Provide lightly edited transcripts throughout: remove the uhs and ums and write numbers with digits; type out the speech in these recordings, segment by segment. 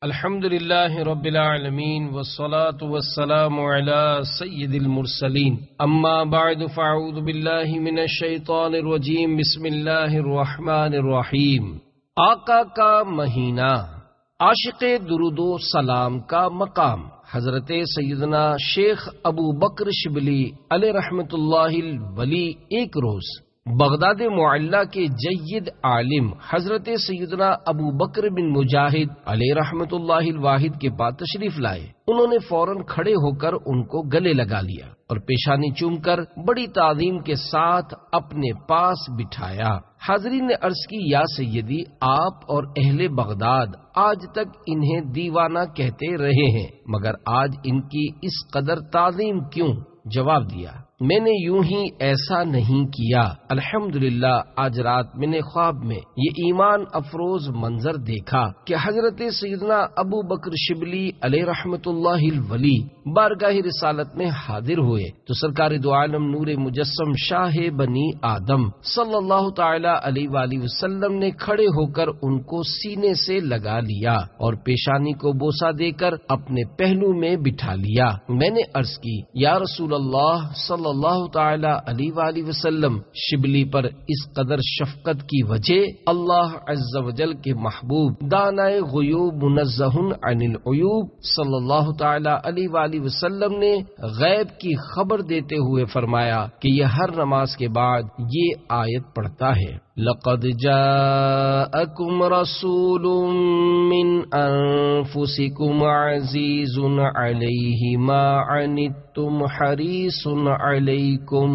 الحمد لله رب العالمين والصلاة والسلام على سيد المرسلين اما بعد فاعوذ بالله من الشیطان الرجیم بسم اللہ الرحمن الرحیم۔ آقا کا مہینہ، عاشق درود و سلام کا مقام۔ حضرت سیدنا شیخ ابو بکر شبلی علیہ رحمت اللہ الولی ایک روز بغداد معلیٰ کے جید عالم حضرت سیدنا ابو بکر بن مجاہد علیہ رحمت اللہ الواحد کے پاس تشریف لائے۔ انہوں نے فوراً کھڑے ہو کر ان کو گلے لگا لیا اور پیشانی چوم کر بڑی تعظیم کے ساتھ اپنے پاس بٹھایا۔ حاضرین نے عرض کی، یا سیدی، آپ اور اہل بغداد آج تک انہیں دیوانہ کہتے رہے ہیں، مگر آج ان کی اس قدر تعظیم کیوں؟ جواب دیا، میں نے یوں ہی ایسا نہیں کیا۔ الحمدللہ آج رات میں نے خواب میں یہ ایمان افروز منظر دیکھا کہ حضرت سیدنا ابو بکر شبلی علیہ رحمت اللہ الولی بارگاہ رسالت میں حاضر ہوئے تو سرکار دو عالم نور مجسم شاہ بنی آدم صلی اللہ تعالی علیہ وآلہ وسلم نے کھڑے ہو کر ان کو سینے سے لگا لیا اور پیشانی کو بوسہ دے کر اپنے پہلو میں بٹھا لیا۔ میں نے عرض کی، یا رسول اللہ صلی اللہ تعالی علیہ وآلہ وسلم، شبلی پر اس قدر شفقت کی وجہ؟ اللہ عز و جل کے محبوب دانائے غیوب منزہ عن العیوب صلی اللہ تعالی علیہ وآلہ وسلم نے غیب کی خبر دیتے ہوئے فرمایا کہ یہ ہر نماز کے بعد یہ آیت پڑھتا ہے، لقد جاءکم رسول من انفسکم عزیز علیہ ما عنتم حریص علیکم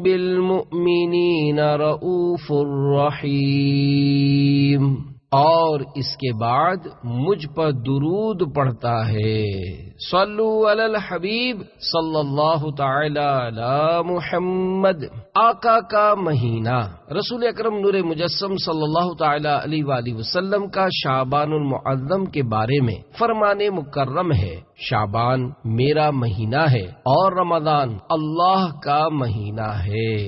بالمؤمنین رؤوف رحیم۔ اور اس کے بعد مجھ پر درود پڑھتا ہے، صلو علی الحبیب صلی اللہ تعالی علی محمد۔ آقا کا مہینہ، رسول اکرم نور مجسم صلی اللہ تعالی علیہ وآلہ وسلم کا شعبان المعظم کے بارے میں فرمان مکرم ہے، شعبان میرا مہینہ ہے اور رمضان اللہ کا مہینہ ہے۔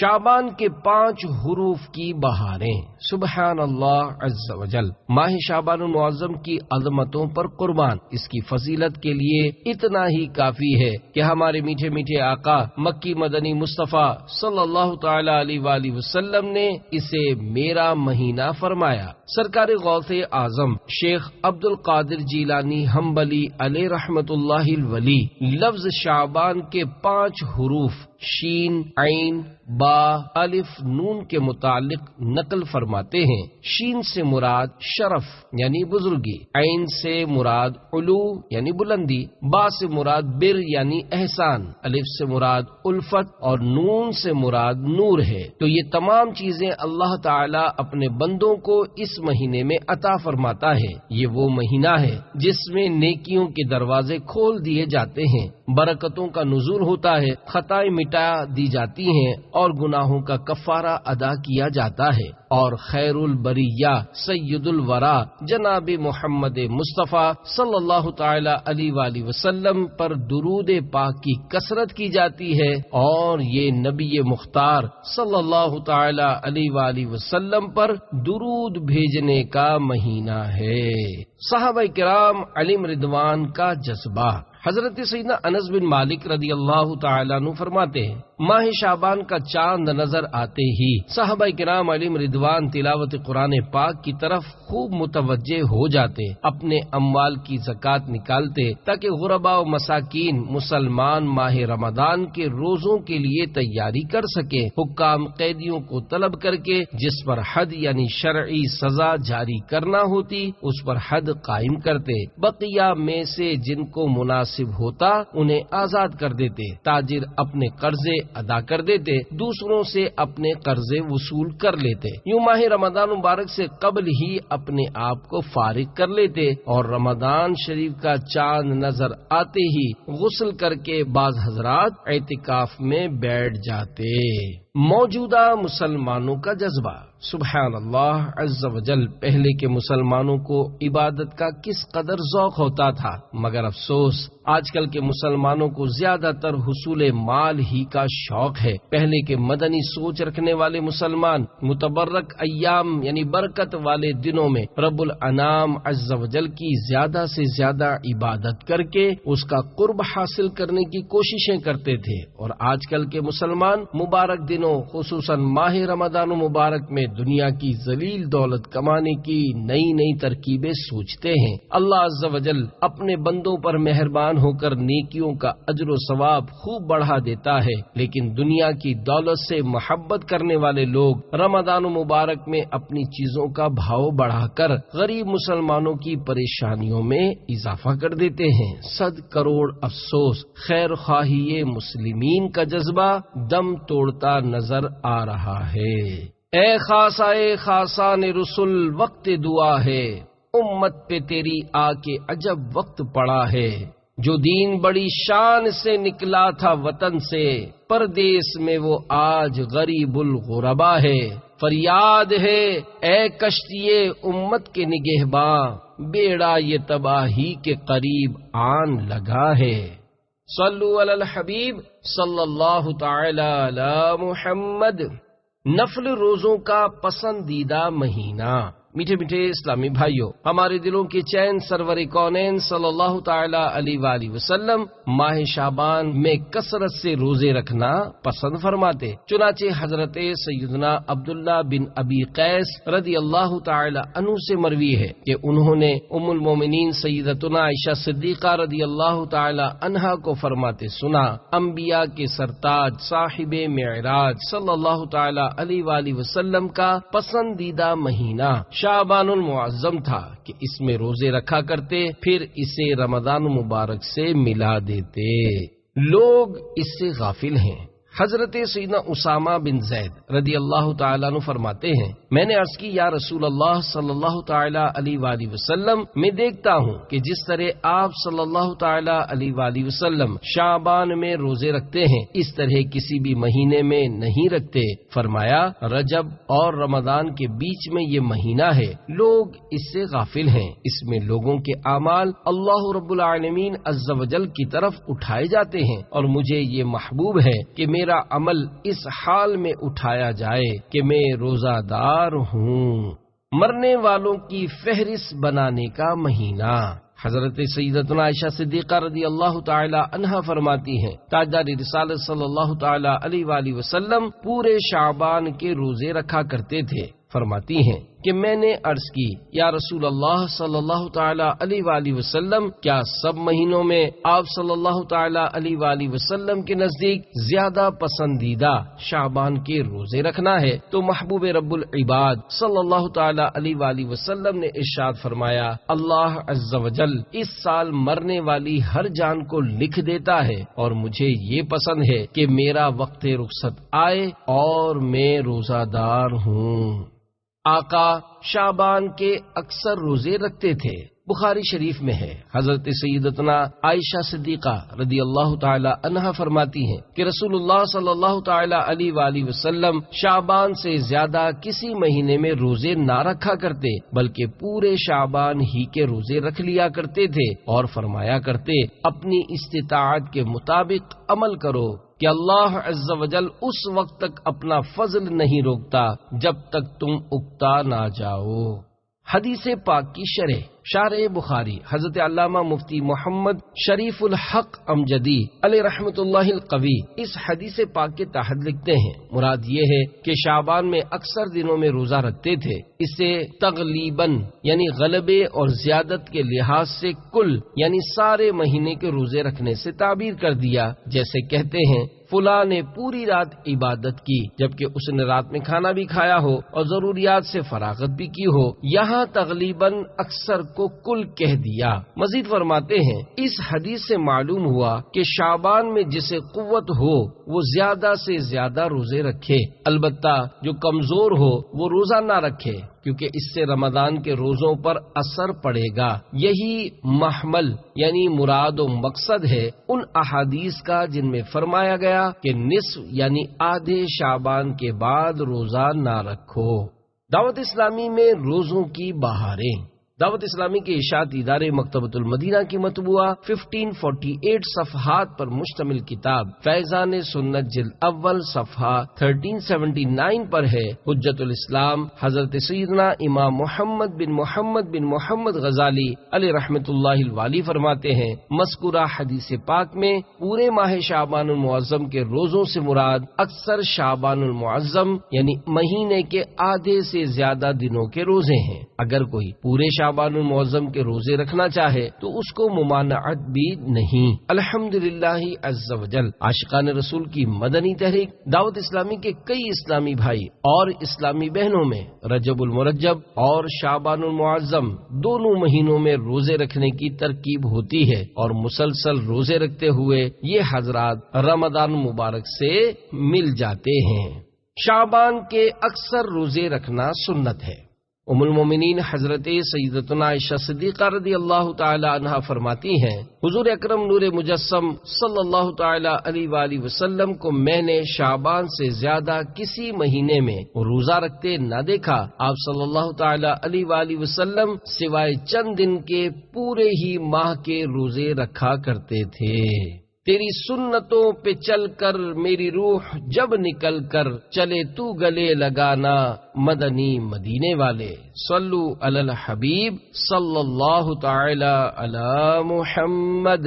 شعبان کے 5 حروف کی بہاریں، سبحان اللہ عز و جل۔ ماہ شعبان المعظم کی عظمتوں پر قربان، اس کی فضیلت کے لیے اتنا ہی کافی ہے کہ ہمارے میٹھے میٹھے آقا مکی مدنی مصطفیٰ صلی اللہ تعالی علیہ وآلہ وسلم نے اسے میرا مہینہ فرمایا۔ سرکار غوث اعظم شیخ عبد القادر جیلانی حنبلی علیہ رحمت اللہ الولی لفظ شعبان کے 5 حروف شین، عین، با، الف، نون کے متعلق نقل فرماتے ہیں۔ شین سے مراد شرف یعنی بزرگی، عین سے مراد علو یعنی بلندی، با سے مراد بر یعنی احسان، الف سے مراد الفت اور نون سے مراد نور ہے۔ تو یہ تمام چیزیں اللہ تعالی اپنے بندوں کو اس مہینے میں عطا فرماتا ہے۔ یہ وہ مہینہ ہے جس میں نیکیوں کے دروازے کھول دیے جاتے ہیں، برکتوں کا نزول ہوتا ہے، خطائیں مٹا دی جاتی ہیں اور گناہوں کا کفارہ ادا کیا جاتا ہے، اور خیر البریہ سید الورا جناب محمد مصطفیٰ صلی اللہ تعالی علیہ وآلہ وسلم پر درود پاک کی کثرت کی جاتی ہے، اور یہ نبی مختار صلی اللہ تعالی علیہ وآلہ وسلم پر درود بھیجنے کا مہینہ ہے۔ صحابہ کرام علیہم رضوان کا جذبہ، حضرت سیدنا انس بن مالک رضی اللہ تعالیٰ عنہ فرماتے ہیں، ماہ شعبان کا چاند نظر آتے ہی صحابہ کرام علیہم رضوان تلاوت قرآن پاک کی طرف خوب متوجہ ہو جاتے، اپنے اموال کی زکوٰۃ نکالتے تاکہ غرباء و مساکین مسلمان ماہ رمضان کے روزوں کے لیے تیاری کر سکیں۔ حکام قیدیوں کو طلب کر کے جس پر حد یعنی شرعی سزا جاری کرنا ہوتی اس پر حد قائم کرتے، بقیہ میں سے جن کو مناسب ہوتا انہیں آزاد کر دیتے، تاجر اپنے قرضے ادا کر دیتے، دوسروں سے اپنے قرضے وصول کر لیتے، یوں ماہ رمضان مبارک سے قبل ہی اپنے آپ کو فارغ کر لیتے، اور رمضان شریف کا چاند نظر آتے ہی غسل کر کے بعض حضرات اعتکاف میں بیٹھ جاتے۔ موجودہ مسلمانوں کا جذبہ، سبحان اللہ عز و جل، پہلے کے مسلمانوں کو عبادت کا کس قدر ذوق ہوتا تھا، مگر افسوس آج کل کے مسلمانوں کو زیادہ تر حصول مال ہی کا شوق ہے۔ پہلے کے مدنی سوچ رکھنے والے مسلمان متبرک ایام یعنی برکت والے دنوں میں رب الانام عز و جل کی زیادہ سے زیادہ عبادت کر کے اس کا قرب حاصل کرنے کی کوششیں کرتے تھے، اور آج کل کے مسلمان مبارک دنوں خصوصاً ماہ رمضان مبارک میں دنیا کی ذلیل دولت کمانے کی نئی نئی ترکیبیں سوچتے ہیں۔ اللہ عز و جل اپنے بندوں پر مہربان ہو کر نیکیوں کا اجر و ثواب خوب بڑھا دیتا ہے، لیکن دنیا کی دولت سے محبت کرنے والے لوگ رمضان مبارک میں اپنی چیزوں کا بھاؤ بڑھا کر غریب مسلمانوں کی پریشانیوں میں اضافہ کر دیتے ہیں۔ 100 کروڑ افسوس، خیر خواہی مسلمین کا جذبہ دم توڑتا نظر آ رہا ہے۔ اے خاصان رسول، وقت دعا ہے، امت پہ تیری آ کے عجب وقت پڑا ہے۔ جو دین بڑی شان سے نکلا تھا وطن سے، پردیس میں وہ آج غریب الغربا ہے۔ فریاد ہے اے کشتی امت کے نگہباں، بیڑا یہ تباہی کے قریب آن لگا ہے۔ صلو علی الحبیب صلی اللہ تعالی علی محمد۔ نفل روزوں کا پسندیدہ مہینہ۔ میٹھے میٹھے اسلامی بھائیوں، ہمارے دلوں کے چین سرور کونین صلی اللہ تعالی علیہ وآلہ وسلم ماہ شعبان میں کثرت سے روزے رکھنا پسند فرماتے۔ چنانچہ حضرت سیدنا عبداللہ بن ابی قیس رضی اللہ تعالی عنہ سے مروی ہے کہ انہوں نے ام المومنین سیدتنا عائشہ صدیقہ رضی اللہ تعالی عنہا کو فرماتے سنا، انبیاء کے سرتاج صاحب معراج صلی اللہ تعالی علیہ وآلہ وسلم کا پسندیدہ مہینہ شعبان المعظم تھا کہ اس میں روزے رکھا کرتے، پھر اسے رمضان مبارک سے ملا دیتے۔ لوگ اس سے غافل ہیں۔ حضرت سیدنا اسامہ بن زید رضی اللہ تعالیٰ عنہ فرماتے ہیں، میں نے عرض کی یا رسول اللہ صلی اللہ تعالیٰ علیہ وآلہ وسلم، میں دیکھتا ہوں کہ جس طرح آپ صلی اللہ تعالیٰ علیہ وآلہ وسلم شعبان میں روزے رکھتے ہیں، اس طرح کسی بھی مہینے میں نہیں رکھتے۔ فرمایا رجب اور رمضان کے بیچ میں یہ مہینہ ہے، لوگ اس سے غافل ہیں۔ اس میں لوگوں کے اعمال اللہ رب العالمین عز و جل کی طرف اٹھائے جاتے ہیں، اور مجھے یہ محبوب ہے کہ میرا عمل اس حال میں اٹھایا جائے کہ میں روزہ دار ہوں۔ مرنے والوں کی فہرست بنانے کا مہینہ۔ حضرت سیدتنا عائشہ صدیقہ رضی اللہ تعالی عنہا فرماتی ہیں، تاجدار رسالت صلی اللہ تعالی علیہ وآلہ وسلم پورے شعبان کے روزے رکھا کرتے تھے۔ فرماتی ہیں کہ میں نے عرض کی یا رسول اللہ صلی اللہ تعالی علیہ وآلہ وسلم، کیا سب مہینوں میں آپ صلی اللہ تعالی علیہ وآلہ وسلم کے نزدیک زیادہ پسندیدہ شعبان کے روزے رکھنا ہے؟ تو محبوب رب العباد صلی اللہ تعالی علیہ وآلہ وسلم نے ارشاد فرمایا، اللہ عز و جل اس سال مرنے والی ہر جان کو لکھ دیتا ہے، اور مجھے یہ پسند ہے کہ میرا وقت رخصت آئے اور میں روزہ دار ہوں۔ آقا شعبان کے اکثر روزے رکھتے تھے۔ بخاری شریف میں ہے، حضرت سیدتنا عائشہ صدیقہ رضی اللہ تعالی عنہا فرماتی ہیں کہ رسول اللہ صلی اللہ تعالی علیہ وآلہ وسلم شعبان سے زیادہ کسی مہینے میں روزے نہ رکھا کرتے، بلکہ پورے شعبان ہی کے روزے رکھ لیا کرتے تھے، اور فرمایا کرتے اپنی استطاعت کے مطابق عمل کرو کہ اللہ عز و جل اس وقت تک اپنا فضل نہیں روکتا جب تک تم اکتا نہ جاؤ۔ حدیث پاک کی شرح بخاری حضرت علامہ مفتی محمد شریف الحق امجدی علیہ رحمت اللہ القوی اس حدیث پاک کے تحت لکھتے ہیں، مراد یہ ہے کہ شعبان میں اکثر دنوں میں روزہ رکھتے تھے۔ اسے تغلیباً یعنی غلبے اور زیادت کے لحاظ سے کل یعنی سارے مہینے کے روزے رکھنے سے تعبیر کر دیا، جیسے کہتے ہیں فلاں نے پوری رات عبادت کی جبکہ اس نے رات میں کھانا بھی کھایا ہو اور ضروریات سے فراغت بھی کی ہو۔ یہاں تغلیباً اکثر کو کل کہہ دیا۔ مزید فرماتے ہیں اس حدیث سے معلوم ہوا کہ شعبان میں جسے قوت ہو وہ زیادہ سے زیادہ روزے رکھے، البتہ جو کمزور ہو وہ روزہ نہ رکھے، کیونکہ اس سے رمضان کے روزوں پر اثر پڑے گا۔ یہی محمل یعنی مراد و مقصد ہے ان احادیث کا جن میں فرمایا گیا کہ نصف یعنی آدھے شعبان کے بعد روزہ نہ رکھو۔ دعوت اسلامی میں روزوں کی بہاریں۔ دعوت اسلامی کے اشاعتی ادارے مکتبۃ المدینہ کی مطبوعہ 1548 صفحات پر مشتمل کتاب فیضان سنت جلد اول صفحہ 1379 پر ہے۔ حجت الاسلام حضرت سیدنا امام محمد بن محمد غزالی علیہ رحمۃ اللہ الوالی فرماتے ہیں، مذکورہ حدیث پاک میں پورے ماہ شعبان المعظم کے روزوں سے مراد اکثر شعبان المعظم یعنی مہینے کے آدھے سے زیادہ دنوں کے روزے ہیں۔ اگر کوئی پورے شعبان المعظم کے روزے رکھنا چاہے تو اس کو ممانعت بھی نہیں۔ الحمدللہ عز وجل عاشقان رسول کی مدنی تحریک دعوت اسلامی کے کئی اسلامی بھائی اور اسلامی بہنوں میں رجب المرجب اور شعبان المعظم دونوں مہینوں میں روزے رکھنے کی ترکیب ہوتی ہے، اور مسلسل روزے رکھتے ہوئے یہ حضرات رمضان مبارک سے مل جاتے ہیں۔ شعبان کے اکثر روزے رکھنا سنت ہے۔ ام المومنین حضرت سیدتنا عائشہ صدیقہ رضی اللہ تعالی عنہا فرماتی ہیں، حضور اکرم نور مجسم صلی اللہ تعالی علیہ وآلہ وسلم کو میں نے شعبان سے زیادہ کسی مہینے میں روزہ رکھتے نہ دیکھا۔ آپ صلی اللہ تعالی علیہ وآلہ وسلم سوائے چند دن کے پورے ہی ماہ کے روزے رکھا کرتے تھے۔ تیری سنتوں پہ چل کر میری روح جب نکل کر چلے تو گلے لگانا مدنی مدینے والے، صلو علی الحبیب صلی اللہ تعالی علی محمد۔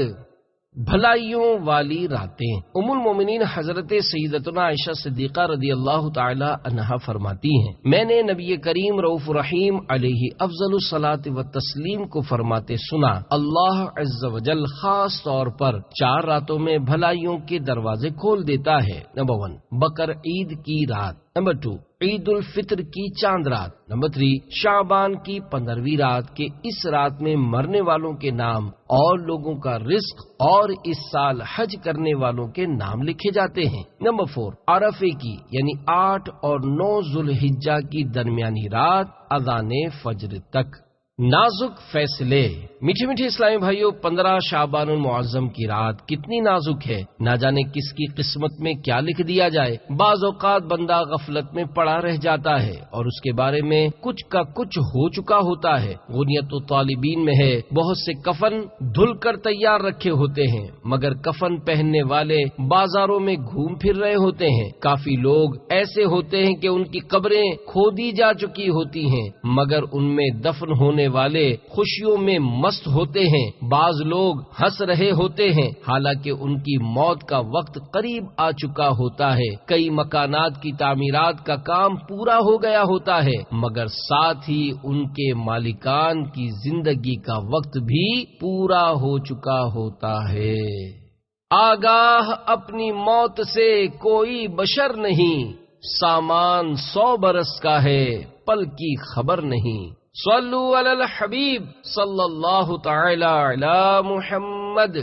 بھلائیوں والی راتیں۔ ام المومنین حضرت سیدتنا عائشہ صدیقہ رضی اللہ تعالی عنہا فرماتی ہیں، میں نے نبی کریم رؤوف رحیم علیہ افضل الصلاۃ والتسلیم کو فرماتے سنا، اللہ عز وجل خاص طور پر 4 راتوں میں بھلائیوں کے دروازے کھول دیتا ہے۔ نمبر 1 بقر عید کی رات، نمبر 2 عید الفطر کی چاند رات، نمبر 3 شعبان کی 15ویں رات کے اس رات میں مرنے والوں کے نام اور لوگوں کا رزق اور اس سال حج کرنے والوں کے نام لکھے جاتے ہیں۔ نمبر 4 عرفے کی یعنی 8 اور 9 ذوالحجہ کی درمیانی رات اذان فجر تک۔ نازک فیصلے۔ میٹھے میٹھے اسلامی بھائیوں، 15 شعبان المعظم کی رات کتنی نازک ہے، نہ جانے کس کی قسمت میں کیا لکھ دیا جائے۔ بعض اوقات بندہ غفلت میں پڑا رہ جاتا ہے اور اس کے بارے میں کچھ کا کچھ ہو چکا ہوتا ہے۔ غنیت الطالبین میں ہے، بہت سے کفن دھل کر تیار رکھے ہوتے ہیں مگر کفن پہننے والے بازاروں میں گھوم پھر رہے ہوتے ہیں۔ کافی لوگ ایسے ہوتے ہیں کہ ان کی قبریں کھودی جا چکی ہوتی ہیں مگر ان میں دفن ہونے والے خوشیوں میں مست ہوتے ہیں۔ بعض لوگ ہنس رہے ہوتے ہیں حالانکہ ان کی موت کا وقت قریب آ چکا ہوتا ہے۔ کئی مکانات کی تعمیرات کا کام پورا ہو گیا ہوتا ہے مگر ساتھ ہی ان کے مالکان کی زندگی کا وقت بھی پورا ہو چکا ہوتا ہے۔ آگاہ اپنی موت سے کوئی بشر نہیں، سامان 100 برس کا ہے، پل کی خبر نہیں۔ صلو علی الحبیب صلی اللہ تعالی علی محمد۔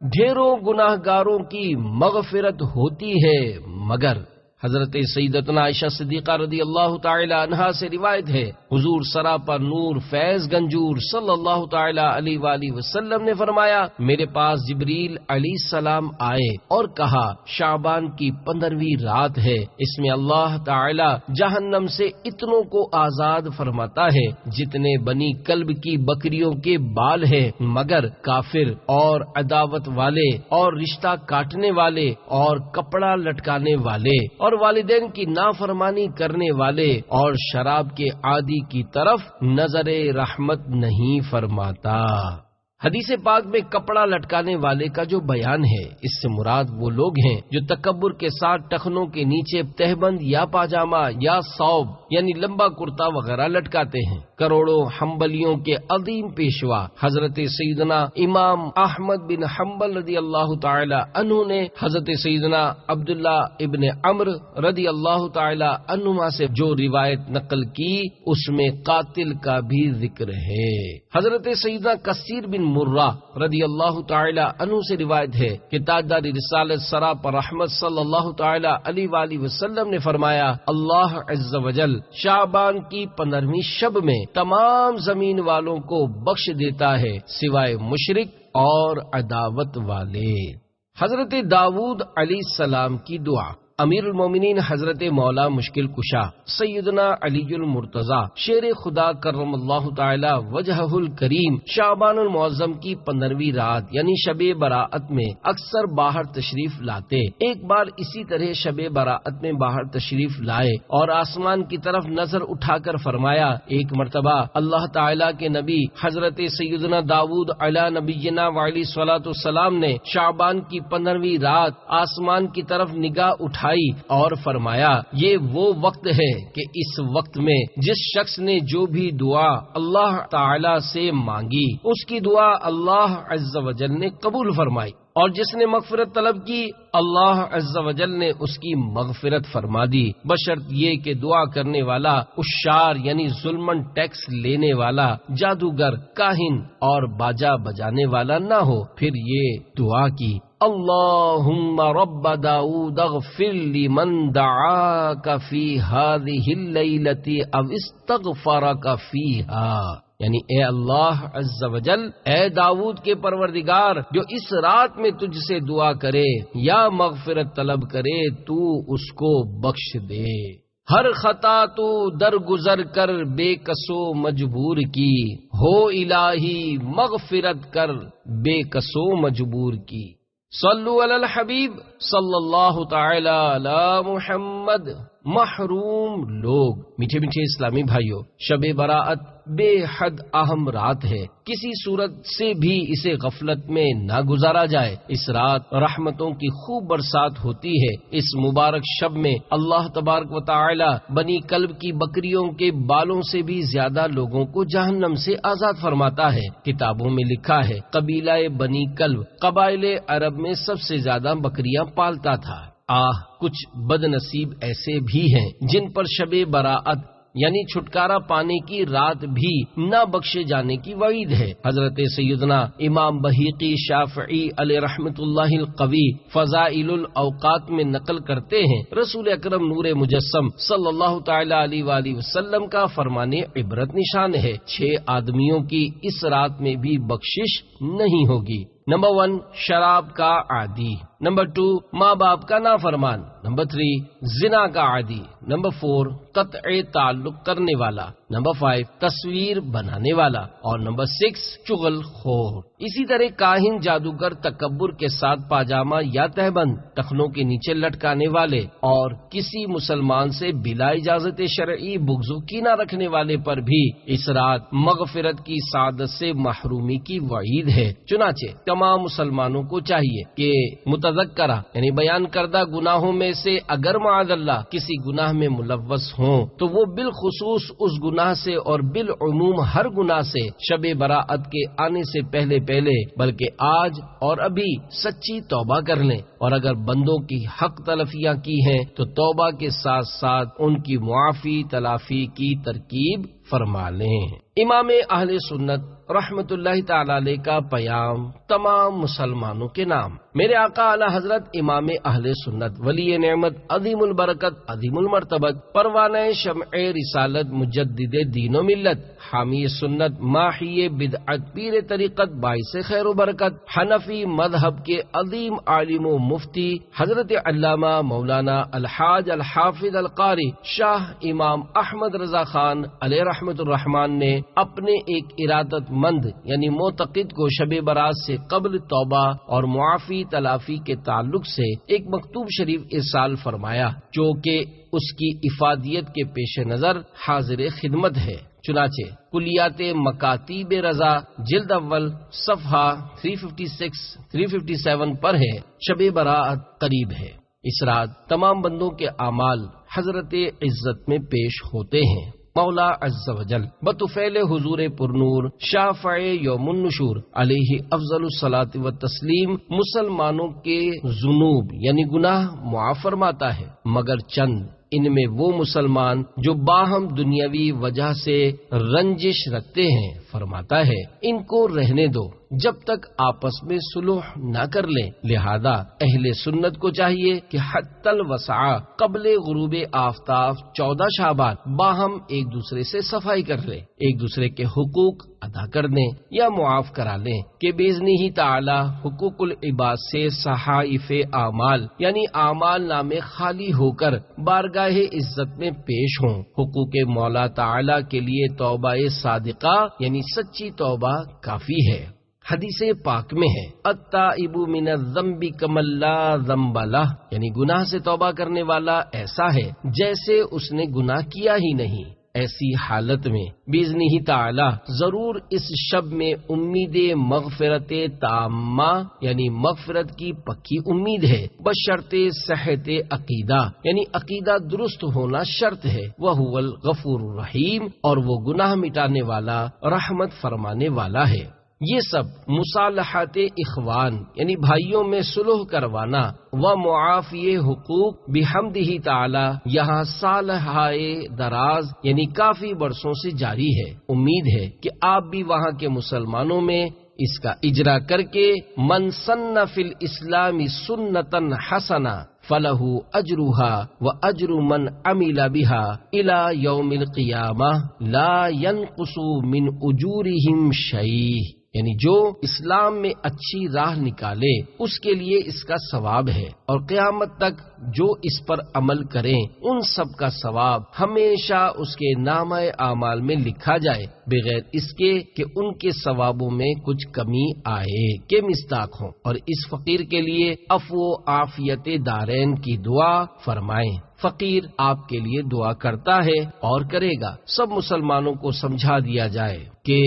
ڈھیروں گناہ گاروں کی مغفرت ہوتی ہے مگر حضرت سیدتنا عائشہ صدیقہ رضی اللہ تعالی عنہا سے روایت ہے، حضور سراپا نور فیض گنجور صلی اللہ تعالی علیہ وآلہ وسلم نے فرمایا، میرے پاس جبریل علیہ السلام آئے اور کہا شعبان کی 15ویں رات ہے، اس میں اللہ تعالی جہنم سے اتنوں کو آزاد فرماتا ہے جتنے بنی کلب کی بکریوں کے بال ہیں، مگر کافر اور عداوت والے اور رشتہ کاٹنے والے اور کپڑا لٹکانے والے اور والدین کی نافرمانی کرنے والے اور شراب کے عادی کی طرف نظر رحمت نہیں فرماتا۔ حدیث پاک میں کپڑا لٹکانے والے کا جو بیان ہے، اس سے مراد وہ لوگ ہیں جو تکبر کے ساتھ ٹخنوں کے نیچے تہبند یا پاجامہ یا ثوب یعنی لمبا کرتا وغیرہ لٹکاتے ہیں۔ کروڑوں حنبلیوں کے عظیم پیشوا حضرت سیدنا امام احمد بن حنبل رضی اللہ تعالی عنہ نے حضرت سیدنا عبداللہ ابن عمرو رضی اللہ تعالی عنہما سے جو روایت نقل کی اس میں قاتل کا بھی ذکر ہے۔ حضرت سیدنا کثیر بن مرہ رضی اللہ تعالی عنہ سے روایت ہے کہ تاجدار رسالت سراپا رحمت صلی اللہ تعالی علیہ وآلہ وسلم نے فرمایا، اللہ عز وجل شعبان کی 15ویں شب میں تمام زمین والوں کو بخش دیتا ہے سوائے مشرک اور عداوت والے۔ حضرت داؤد علیہ السلام کی دعا، امیر المومنین حضرت مولا مشکل کشا سیدنا علی المرتضی شیر خدا کرم اللہ تعالی وجہہ الکریم شعبان المعظم کی 15ویں رات یعنی شب براءت میں اکثر باہر تشریف لاتے. ایک بار اسی طرح شب براءت میں باہر تشریف لائے اور آسمان کی طرف نظر اٹھا کر فرمایا. ایک مرتبہ اللہ تعالی کے نبی حضرت سیدنا داؤد علی نبینا وعلیہ الصلوۃ والسلام نے شعبان کی 15ویں رات آسمان کی طرف نگاہ اٹھائی اور فرمایا یہ وہ وقت ہے کہ اس وقت میں جس شخص نے جو بھی دعا اللہ تعالی سے مانگی اس کی دعا اللہ عز و جل نے قبول فرمائی، اور جس نے مغفرت طلب کی اللہ عز و جل نے اس کی مغفرت فرما دی، بشرط یہ کہ دعا کرنے والا اشار یعنی ظلمن ٹیکس لینے والا، جادوگر، کاہن اور باجا بجانے والا نہ ہو. پھر یہ دعا کی اللہم رب داؤد اغفر لمن دعاک فی هذه اللیلۃ او استغفرک فیہا، یعنی اے اللہ عز و جل، اے داؤد کے پروردگار جو اس رات میں تجھ سے دعا کرے یا مغفرت طلب کرے تو اس کو بخش دے. ہر خطا تو درگزر کر بے کسو مجبور کی، ہو الہی مغفرت کر بے کسو مجبور کی. صلو علی الحبیب صلی اللہ تعالی علی محمد. محروم لوگ، میٹھے میٹھے اسلامی بھائیوں، شب براءت بے حد اہم رات ہے، کسی صورت سے بھی اسے غفلت میں نہ گزارا جائے. اس رات رحمتوں کی خوب برسات ہوتی ہے. اس مبارک شب میں اللہ تبارک و تعالی بنی کلب کی بکریوں کے بالوں سے بھی زیادہ لوگوں کو جہنم سے آزاد فرماتا ہے. کتابوں میں لکھا ہے قبیلہ بنی کلب قبائل عرب میں سب سے زیادہ بکریاں پالتا تھا. کچھ بد نصیب ایسے بھی ہیں جن پر شب براءت یعنی چھٹکارا پانے کی رات بھی نہ بخشے جانے کی وعید ہے. حضرت سیدنا امام بہیقی شافعی علیہ رحمت اللہ القوی فضائل الاوقات میں نقل کرتے ہیں رسول اکرم نور مجسم صلی اللہ تعالی علیہ وآلہ وسلم کا فرمان عبرت نشان ہے 6 آدمیوں کی اس رات میں بھی بخشش نہیں ہوگی. نمبر 1 شراب کا عادی، نمبر 2 ماں باپ کا نافرمان، نمبر 3 زنا کا عادی، نمبر 4 قطع تعلق کرنے والا، نمبر 5 تصویر بنانے والا، اور نمبر 6 چغل خور. اسی طرح کاہن، جادوگر، تکبر کے ساتھ پاجامہ یا تہبند ٹخنوں کے نیچے لٹکانے والے اور کسی مسلمان سے بلا اجازت شرعی بغض و کینہ رکھنے والے پر بھی اس رات مغفرت کی سعادت سے محرومی کی وعید ہے. چنانچہ تمام مسلمانوں کو چاہیے کہ متذکرہ یعنی بیان کردہ گناہوں میں سے اگر معاذ اللہ کسی گناہ میں ملوث ہوں تو وہ بالخصوص اس گناہ سے اور بالعموم ہر گناہ سے شب براءت کے آنے سے پہلے بلکہ آج اور ابھی سچی توبہ کر لیں، اور اگر بندوں کی حق تلفیاں کی ہیں تو توبہ کے ساتھ ساتھ ان کی معافی تلافی کی ترکیب فرما لیں. امام اہل سنت رحمت اللہ تعالی علیہ کا پیام تمام مسلمانوں کے نام. میرے آقا اعلی حضرت امام اہل سنت ولی نعمت عظیم البرکت عظیم المرتبت پروانہ شمع رسالت مجدد دین و ملت حامی سنت ماحی بدعت پیر طریقت باعث خیر و برکت حنفی مذہب کے عظیم عالم و مفتی حضرت علامہ مولانا الحاج الحافظ القاری شاہ امام احمد رضا خان علیہ رحمت الرحمن نے اپنے ایک ارادت مند یعنی معتقد کو شب برات سے قبل توبہ اور معافی تلافی کے تعلق سے ایک مکتوب شریف ارسال فرمایا جو کہ اس کی افادیت کے پیش نظر حاضر خدمت ہے. چنانچہ کلیات مکاتیب رضا جلد اول صفحہ 356-357 پر ہے. شب براءت قریب ہے. اس رات تمام بندوں کے اعمال حضرت عزت میں پیش ہوتے ہیں. مولا عز و جل بطفیل حضور پرنور شافع یوم النشور علیہ افضل الصلاۃ والتسلیم مسلمانوں کے ذنوب یعنی گناہ معاف فرماتا ہے، مگر چند ان میں وہ مسلمان جو باہم دنیاوی وجہ سے رنجش رکھتے ہیں فرماتا ہے ان کو رہنے دو جب تک آپس میں صلح نہ کر لیں، لہذا اہل سنت کو چاہیے کہ حتی الوسع قبل غروب آفتاب 14 شعبان باہم ایک دوسرے سے صفائی کر لیں، ایک دوسرے کے حقوق ادا کر دیں یا معاف کرا لیں کہ باذنہ تعالی حقوق العباد سے صحائف اعمال یعنی اعمال نامے خالی ہو کر بارگاہ عزت میں پیش ہوں۔ حقوق مولا تعالی کے لیے توبہ صادقہ یعنی سچی توبہ کافی ہے۔ حدیث پاک میں ہے التائب من الذنب کمن لا ذنب لہ، یعنی گناہ سے توبہ کرنے والا ایسا ہے جیسے اس نے گناہ کیا ہی نہیں۔ ایسی حالت میں باذنہ تعالی ضرور اس شب میں امید مغفرت تامہ یعنی مغفرت کی پکی امید ہے، بشرط صحت عقیدہ یعنی عقیدہ درست ہونا شرط ہے، وہو الغفور الرحیم اور وہ گناہ مٹانے والا رحمت فرمانے والا ہے۔ یہ سب مصالحات اخوان یعنی بھائیوں میں صلح کروانا و معافی حقوق بحمدہ تعالی یہاں سالہائے دراز یعنی کافی برسوں سے جاری ہے۔ امید ہے کہ آپ بھی وہاں کے مسلمانوں میں اس کا اجرا کر کے من سن فی الاسلام سنتا حسنہ فلہ اجرھا واجر من عمل بها الی یوم القیامہ لا ینقص من اجورہم شیء، یعنی جو اسلام میں اچھی راہ نکالے اس کے لیے اس کا ثواب ہے، اور قیامت تک جو اس پر عمل کریں ان سب کا ثواب ہمیشہ اس کے نامہ اعمال میں لکھا جائے بغیر اس کے کہ ان کے ثوابوں میں کچھ کمی آئے کہ مصداق ہوں۔ اور اس فقیر کے لیے عفو و عافیت دارین کی دعا فرمائیں۔ فقیر آپ کے لیے دعا کرتا ہے اور کرے گا۔ سب مسلمانوں کو سمجھا دیا جائے کہ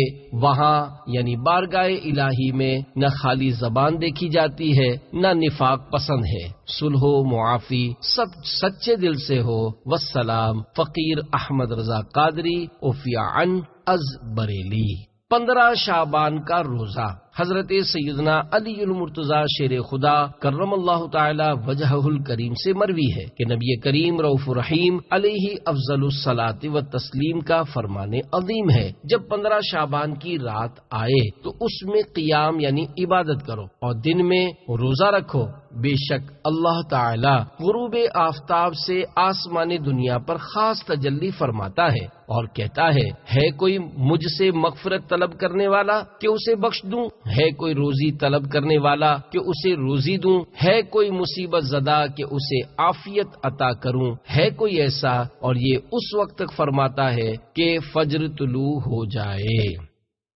وہاں یعنی بارگاہ الہی میں نہ خالی زبان دیکھی جاتی ہے نہ نفاق پسند ہے، صلح و معافی سب سچے دل سے ہو۔ والسلام، فقیر احمد رضا قادری عفیہ عن از بریلی۔ 15 شعبان کا روزہ حضرت سیدنا علی المرتضی شیر خدا کرم اللہ تعالی وجہہ الکریم سے مروی ہے کہ نبی کریم رؤوف الرحیم علیہ افضل الصلاۃ و تسلیم کا فرمان عظیم ہے، جب 15 شعبان کی رات آئے تو اس میں قیام یعنی عبادت کرو اور دن میں روزہ رکھو، بے شک اللہ تعالی غروب آفتاب سے آسمان دنیا پر خاص تجلی فرماتا ہے اور کہتا ہے کوئی مجھ سے مغفرت طلب کرنے والا کہ اسے بخش دوں، ہے کوئی روزی طلب کرنے والا کہ اسے روزی دوں، ہے کوئی مصیبت زدہ کہ اسے عافیت عطا کروں، ہے کوئی ایسا، اور یہ اس وقت تک فرماتا ہے کہ فجر طلوع ہو جائے۔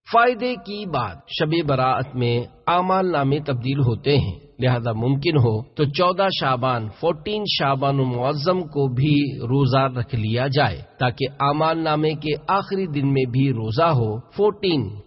فائدے کی بات، شب برات میں اعمال نامے تبدیل ہوتے ہیں، لہذا ممکن ہو تو 14 شعبان 14 شعبان المعظم کو بھی روزہ رکھ لیا جائے تاکہ اعمال نامے کے آخری دن میں بھی روزہ ہو۔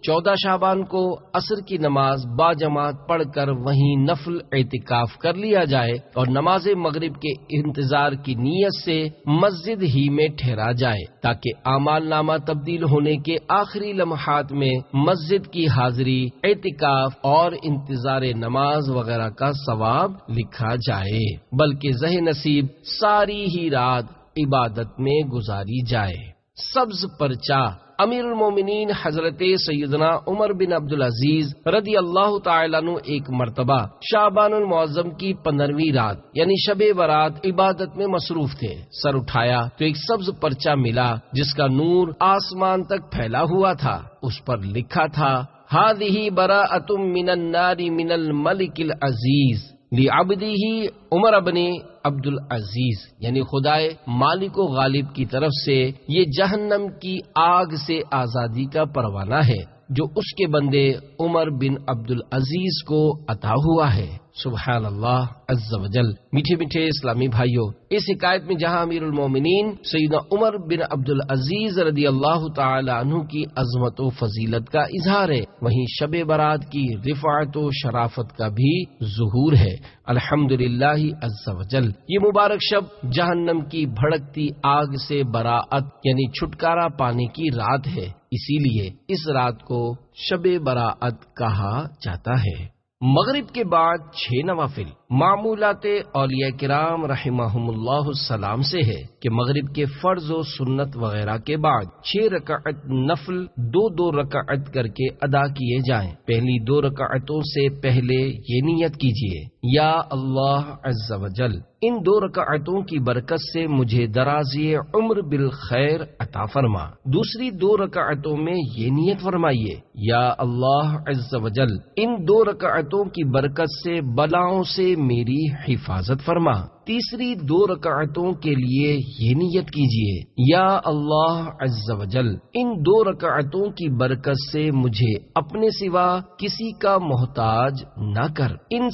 14 شعبان کو عصر کی نماز باجماعت پڑھ کر وہیں نفل اعتکاف کر لیا جائے اور نماز مغرب کے انتظار کی نیت سے مسجد ہی میں ٹھہرا جائے تاکہ اعمال نامہ تبدیل ہونے کے آخری لمحات میں مسجد کی حاضری، اعتکاف اور انتظار نماز وغیرہ کا ثواب لکھا جائے، بلکہ زہ نصیب ساری ہی رات عبادت میں گزاری جائے۔ سبز پرچہ، امیر المومنین حضرت سیدنا عمر بن عبدالعزیز رضی اللہ تعالیٰ عنہ ایک مرتبہ شعبان المعظم کی 15ویں رات یعنی شب برات عبادت میں مصروف تھے۔ سر اٹھایا تو ایک سبز پرچہ ملا جس کا نور آسمان تک پھیلا ہوا تھا، اس پر لکھا تھا هذه براءة من النار من الملك العزیز لعبده عمر بن عبد العزیز، یعنی خدائے مالک و غالب کی طرف سے یہ جہنم کی آگ سے آزادی کا پروانہ ہے جو اس کے بندے عمر بن عبد العزیز کو عطا ہوا ہے۔ سبحان اللہ عز و جل۔ میٹھے میٹھے اسلامی بھائیوں، اس حکایت میں جہاں امیر المومنین سیدنا عمر بن عبد العزیز رضی اللہ تعالی عنہ کی عظمت و فضیلت کا اظہار ہے، وہیں شب برات کی رفعت و شرافت کا بھی ظہور ہے۔ الحمدللہ عز و جل، یہ مبارک شب جہنم کی بھڑکتی آگ سے براعت یعنی چھٹکارا پانے کی رات ہے، اسی لیے اس رات کو شب براعت کہا جاتا ہے۔ مغرب کے بعد 6 نوافل۔ معمولات اولیاء کرام رحمہم اللہ السلام سے ہے کہ مغرب کے فرض و سنت وغیرہ کے بعد 6 رکعت نفل 2 رکعت کر کے ادا کیے جائیں۔ پہلی 2 رکعتوں سے پہلے یہ نیت کیجیے، یا اللہ عز و جل ان 2 رکعتوں کی برکت سے مجھے درازی عمر بالخیر عطا فرما۔ دوسری 2 رکعتوں میں یہ نیت فرمائیے، یا اللہ عز و جل ان 2 رکعتوں کی برکت سے بلاؤں سے میری حفاظت فرما۔ تیسری 2 رکعتوں کے لیے یہ نیت کیجیے، یا اللہ عز و جل ان 2 رکعتوں کی برکت سے مجھے اپنے سوا کسی کا محتاج نہ کر۔ ان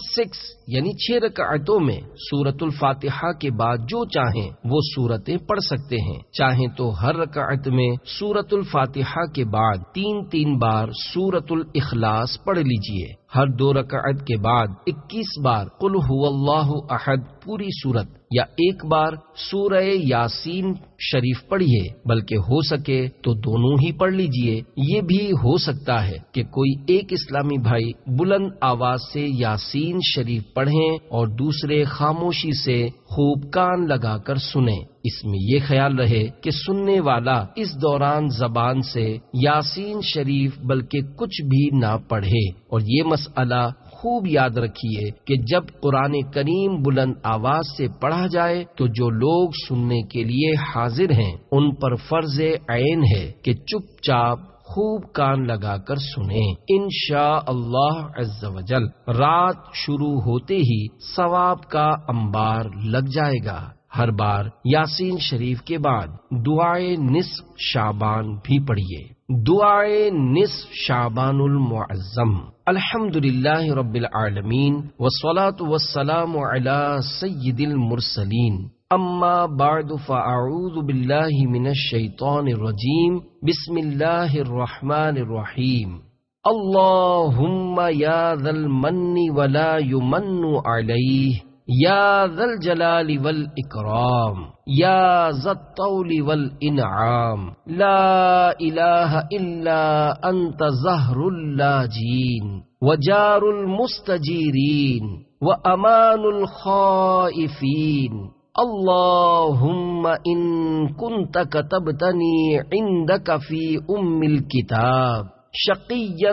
6 رکعتوں میں سورۃ الفاتحہ کے بعد جو چاہیں وہ سورتیں پڑھ سکتے ہیں، چاہیں تو ہر رکعت میں سورۃ الفاتحہ کے بعد 3 بار سورۃ الاخلاص پڑھ لیجئے۔ ہر 2 رکعت کے بعد 21 بار قل هو اللہ احد پوری سورت یا 1 بار سورہ یاسین شریف پڑھیے، بلکہ ہو سکے تو دونوں ہی پڑھ لیجئے۔ یہ بھی ہو سکتا ہے کہ کوئی ایک اسلامی بھائی بلند آواز سے یاسین شریف پڑھیں اور دوسرے خاموشی سے خوب کان لگا کر سنیں۔ اس میں یہ خیال رہے کہ سننے والا اس دوران زبان سے یاسین شریف بلکہ کچھ بھی نہ پڑھے۔ اور یہ مسئلہ خوب یاد رکھیے کہ جب قرآن کریم بلند آواز سے پڑھا جائے تو جو لوگ سننے کے لیے حاضر ہیں ان پر فرض عین ہے کہ چپ چاپ خوب کان لگا کر سنیں۔ انشاءاللہ عز و جل رات شروع ہوتے ہی ثواب کا انبار لگ جائے گا۔ ہر بار یاسین شریف کے بعد دعائے نصف شعبان بھی پڑھیے۔ دعائے نصف شعبان المعظم۔ الحمدللہ رب العالمین والصلاة والسلام علی سید المرسلین، اما بعد فاعوذ باللہ من الشیطان الرجیم، بسم اللہ الرحمن الرحیم۔ اللہم یا ذا المن ولا یمن علیہ، یا ذا الجلال والاکرام، یا ذا الطول والانعام، لا الہ الا انت ظہر اللاجین وجار المستجیرین وامان الخائفین۔ اللہم ان کنت کتبتنی عندک فی الکتاب شقیا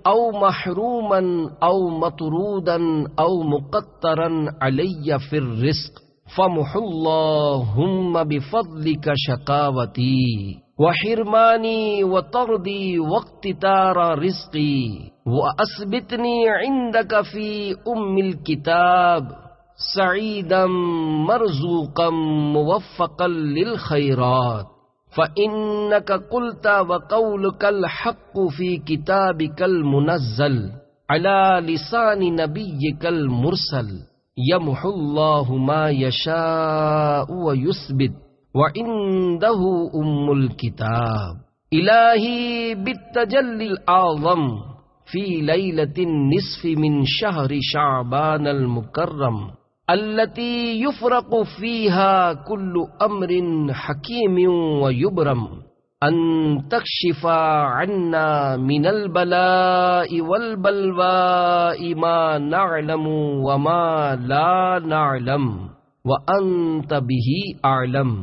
او محروما او مطرودا او مقترا علی فی الرزق فمح اللہم بفضلک شقاوتی وحرمانی وطردی واقتتار رزقی واسبتنی عندک فی الکتاب سعیدا مرزوقا موفقا للخیرات، فإنك قلت وقولك الحق في كتابك المنزل على لسان نبيك المرسل، يمحو الله ما يشاء ويثبت وعنده الكتاب۔ إلهي بالتجلي الأعظم في ليلة النصف من شهر شعبان المكرم التي يفرق فيها كل أمر حكيم ويبرم، أن تكشف عنا من البلاء والبلواء ما نعلم وما لا نعلم وأنت به أعلم،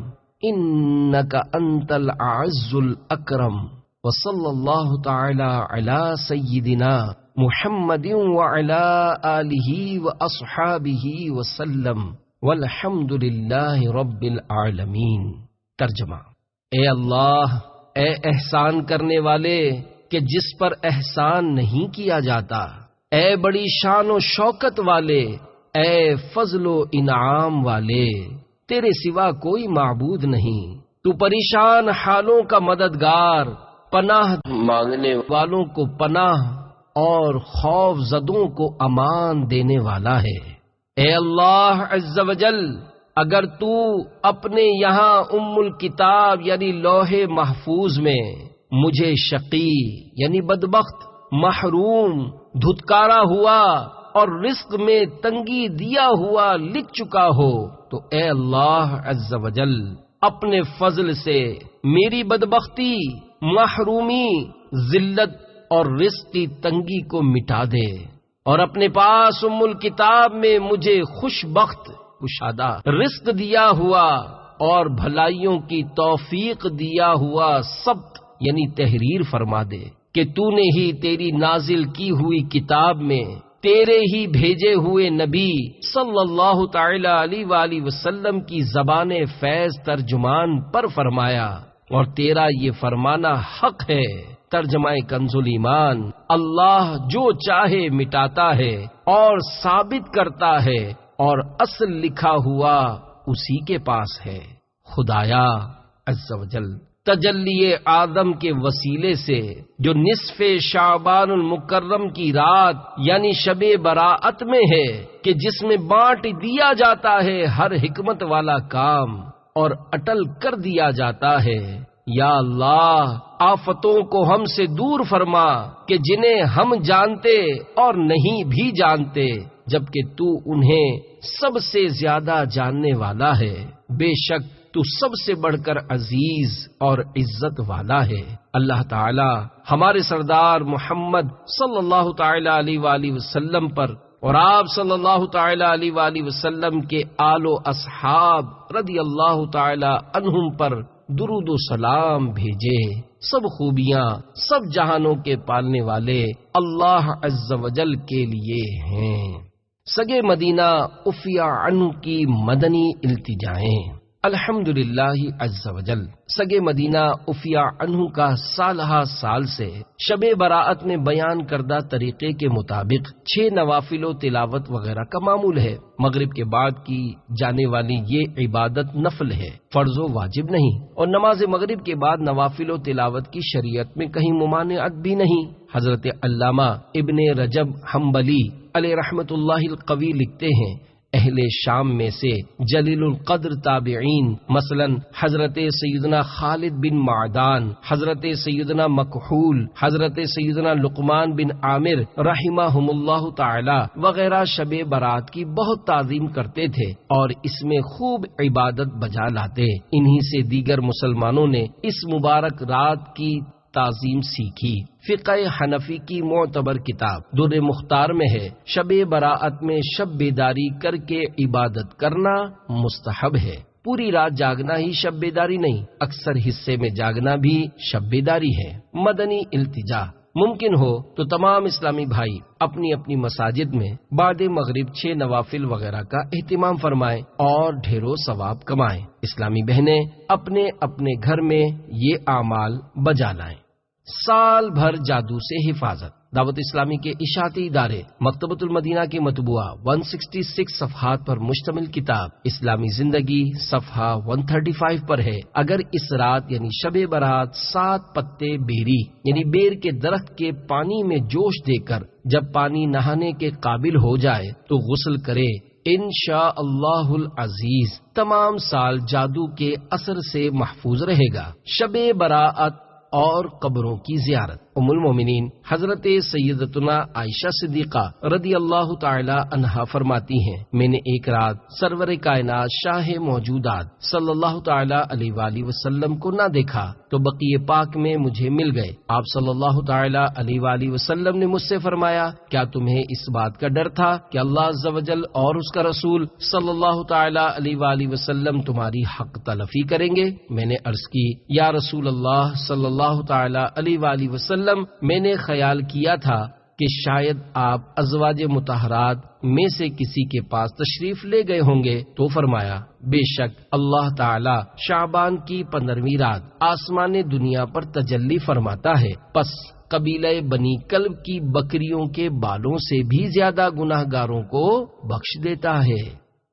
إنك أنت الأعز الأكرم۔ وصلى الله تعالى على سيدنا محمد وعلى آلہ واصحابہ وسلم، والحمد للہ رب العالمین۔ ترجمہ: اے اللہ، اے احسان کرنے والے کہ جس پر احسان نہیں کیا جاتا، اے بڑی شان و شوکت والے، اے فضل و انعام والے، تیرے سوا کوئی معبود نہیں، تو پریشان حالوں کا مددگار، پناہ مانگنے والوں کو پناہ اور خوف زدوں کو امان دینے والا ہے۔ اے اللہ عز و جل، اگر تو اپنے یہاں الکتاب یعنی لوح محفوظ میں مجھے شقی یعنی بدبخت، محروم، دھتکارا ہوا اور رزق میں تنگی دیا ہوا لکھ چکا ہو تو اے اللہ عز و جل اپنے فضل سے میری بدبختی، محرومی، ذلت اور رزق کی تنگی کو مٹا دے۔ اور اپنے پاس ام الکتاب میں مجھے خوش بخت کشادہ رزق دیا ہوا اور بھلائیوں کی توفیق دیا ہوا سبت یعنی تحریر فرما دے کہ تو نے ہی تیری نازل کی ہوئی کتاب میں تیرے ہی بھیجے ہوئے نبی صلی اللہ تعالی علیہ وآلہ وسلم کی زبان فیض ترجمان پر فرمایا، اور تیرا یہ فرمانا حق ہے۔ ترجمہ کنز ایمان، اللہ جو چاہے مٹاتا ہے اور ثابت کرتا ہے، اور اصل لکھا ہوا اسی کے پاس ہے۔ خدایا عز و جل تجلی آدم کے وسیلے سے جو نصف شعبان المکرم کی رات یعنی شب براءت میں ہے کہ جس میں بانٹ دیا جاتا ہے ہر حکمت والا کام اور اٹل کر دیا جاتا ہے، یا اللہ آفتوں کو ہم سے دور فرما کہ جنہیں ہم جانتے اور نہیں بھی جانتے، جبکہ تو انہیں سب سے زیادہ جاننے والا ہے۔ بے شک تو سب سے بڑھ کر عزیز اور عزت والا ہے۔ اللہ تعالی ہمارے سردار محمد صلی اللہ تعالی علیہ وآلہ وسلم پر اور آپ صلی اللہ تعالی علیہ وآلہ وسلم کے آل و اصحاب رضی اللہ تعالی عنہم پر درود و سلام بھیجے۔ سب خوبیاں سب جہانوں کے پالنے والے اللہ عز و جل کے لیے ہیں۔ سگے مدینہ عفیہ عنہ کی مدنی التجائیں۔ الحمدللہ عز و جل سگے مدینہ عفیہ عنہ کا سالہ سال سے شب براءت میں بیان کردہ طریقے کے مطابق 6 نوافل و تلاوت وغیرہ کا معمول ہے۔ مغرب کے بعد کی جانے والی یہ عبادت نفل ہے، فرض و واجب نہیں، اور نماز مغرب کے بعد نوافل و تلاوت کی شریعت میں کہیں ممانعت بھی نہیں۔ حضرت علامہ ابن رجب حنبلی علیہ رحمت اللہ القوی لکھتے ہیں، اہل شام میں سے جلیل القدر تابعین مثلا حضرت سیدنا خالد بن معدان، حضرت سیدنا مکحول، حضرت سیدنا لقمان بن عامر رحمہم اللہ تعالی وغیرہ شب برات کی بہت تعظیم کرتے تھے اور اس میں خوب عبادت بجا لاتے۔ انہی سے دیگر مسلمانوں نے اس مبارک رات کی تعظیم سیکھی۔ فقہ حنفی کی معتبر کتاب در مختار میں ہے، شب براءت میں شب بیداری کر کے عبادت کرنا مستحب ہے۔ پوری رات جاگنا ہی شب بیداری نہیں، اکثر حصے میں جاگنا بھی شب بیداری ہے۔ مدنی التجا، ممکن ہو تو تمام اسلامی بھائی اپنی اپنی مساجد میں بعد مغرب 6 نوافل وغیرہ کا اہتمام فرمائیں اور ڈھیروں ثواب کمائیں۔ اسلامی بہنیں اپنے اپنے گھر میں یہ اعمال بجا لائیں۔ سال بھر جادو سے حفاظت، دعوت اسلامی کے اشاعتی ادارے مکتبۃ المدینہ کے مطبوعہ 166 صفحات پر مشتمل کتاب اسلامی زندگی صفحہ 135 پر ہے۔ اگر اس رات یعنی شب برات 7 پتے بیری یعنی بیر کے درخت کے پانی میں جوش دے کر جب پانی نہانے کے قابل ہو جائے تو غسل کرے، انشاء اللہ العزیز تمام سال جادو کے اثر سے محفوظ رہے گا۔ شب براءت اور قبروں کی زیارت، ام المومنین حضرت سیدتنا عائشہ صدیقہ رضی اللہ تعالی عنہا فرماتی ہیں، میں نے ایک رات سرور کائنات شاہ موجودات صلی اللہ تعالی علیہ وآلہ وسلم کو نہ دیکھا تو بقیع پاک میں مجھے مل گئے۔ آپ صلی اللہ تعالی علیہ وآلہ وسلم نے مجھ سے فرمایا، کیا تمہیں اس بات کا ڈر تھا کہ اللہ عز و جل اور اس کا رسول صلی اللہ تعالی علیہ وآلہ وسلم تمہاری حق تلفی کریں گے؟ میں نے عرض کی، یا رسول اللہ صلی اللہ تعالی علیہ وآلہ وسلم میں نے خیال کیا تھا کہ شاید آپ ازواج مطہرات میں سے کسی کے پاس تشریف لے گئے ہوں گے۔ تو فرمایا، بے شک اللہ تعالی شعبان کی 15ویں رات آسمان دنیا پر تجلی فرماتا ہے، پس قبیلہ بنی کلب کی بکریوں کے بالوں سے بھی زیادہ گناہ گاروں کو بخش دیتا ہے۔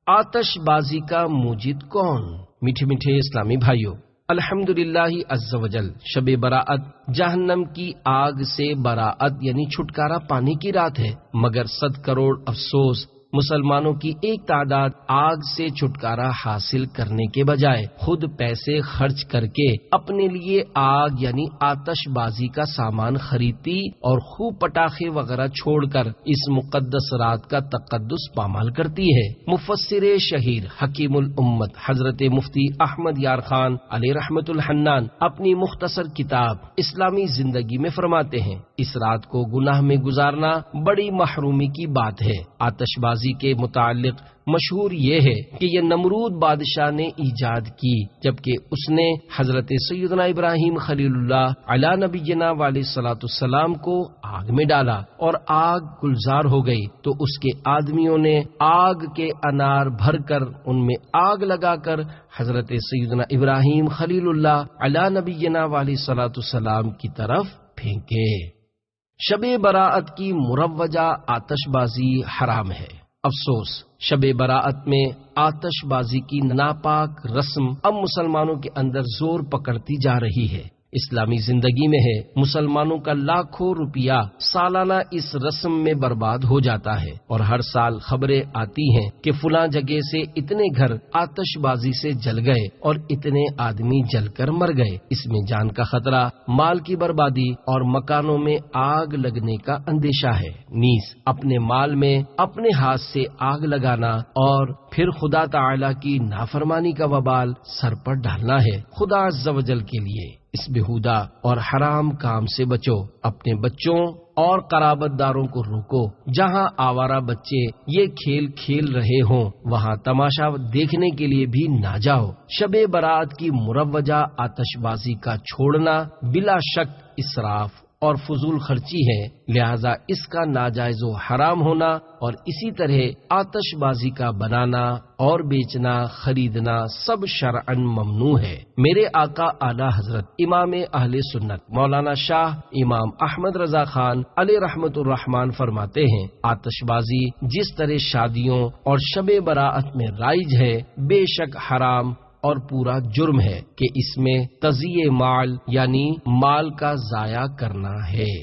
آتش بازی کا موجد کون؟ میٹھے میٹھے اسلامی بھائیوں، الحمدللہ عز و جل شب براءت جہنم کی آگ سے براءت یعنی چھٹکارا پانے کی رات ہے، مگر 100 کروڑ افسوس مسلمانوں کی ایک تعداد آگ سے چھٹکارا حاصل کرنے کے بجائے خود پیسے خرچ کر کے اپنے لیے آگ یعنی آتش بازی کا سامان خریدتی اور خوب پٹاخے وغیرہ چھوڑ کر اس مقدس رات کا تقدس پامال کرتی ہے۔ مفسر شہیر حکیم الامت حضرت مفتی احمد یار خان علیہ رحمت الحنان اپنی مختصر کتاب اسلامی زندگی میں فرماتے ہیں، اس رات کو گناہ میں گزارنا بڑی محرومی کی بات ہے۔ آتش بازی کے متعلق مشہور یہ ہے کہ یہ نمرود بادشاہ نے ایجاد کی، جبکہ اس نے حضرت سیدنا ابراہیم خلیل اللہ علی نبینا علیہ الصلوۃ والسلام کو آگ میں ڈالا اور آگ گلزار ہو گئی، تو اس کے آدمیوں نے آگ کے انار بھر کر ان میں آگ لگا کر حضرت سیدنا ابراہیم خلیل اللہ علی نبینا علیہ الصلوۃ والسلام کی طرف پھینکے۔ شب براءت کی مروجہ آتش بازی حرام ہے۔ افسوس، شب براءت میں آتش بازی کی ناپاک رسم اب مسلمانوں کے اندر زور پکڑتی جا رہی ہے۔ اسلامی زندگی میں ہے، مسلمانوں کا لاکھوں روپیہ سالانہ اس رسم میں برباد ہو جاتا ہے، اور ہر سال خبریں آتی ہیں کہ فلاں جگہ سے اتنے گھر آتش بازی سے جل گئے اور اتنے آدمی جل کر مر گئے۔ اس میں جان کا خطرہ، مال کی بربادی اور مکانوں میں آگ لگنے کا اندیشہ ہے۔ نیز اپنے مال میں اپنے ہاتھ سے آگ لگانا اور پھر خدا تعالی کی نافرمانی کا وبال سر پر ڈالنا ہے۔ خدا عز و جل کے لیے اس بےہودہ اور حرام کام سے بچو، اپنے بچوں اور قرابت داروں کو روکو۔ جہاں آوارہ بچے یہ کھیل کھیل رہے ہوں وہاں تماشا دیکھنے کے لیے بھی نہ جاؤ۔ شب برات کی مروجہ آتش بازی کا چھوڑنا بلا شک اسراف اور فضول خرچی ہے، لہذا اس کا ناجائز و حرام ہونا اور اسی طرح آتش بازی کا بنانا اور بیچنا خریدنا سب شرعن ممنوع ہے۔ میرے آقا اعلی حضرت امام اہل سنت مولانا شاہ امام احمد رضا خان علیہ رحمت الرحمان فرماتے ہیں، آتش بازی جس طرح شادیوں اور شب براءت میں رائج ہے بے شک حرام اور پورا جرم ہے کہ اس میں تضییع مال یعنی مال کا ضائع کرنا ہے۔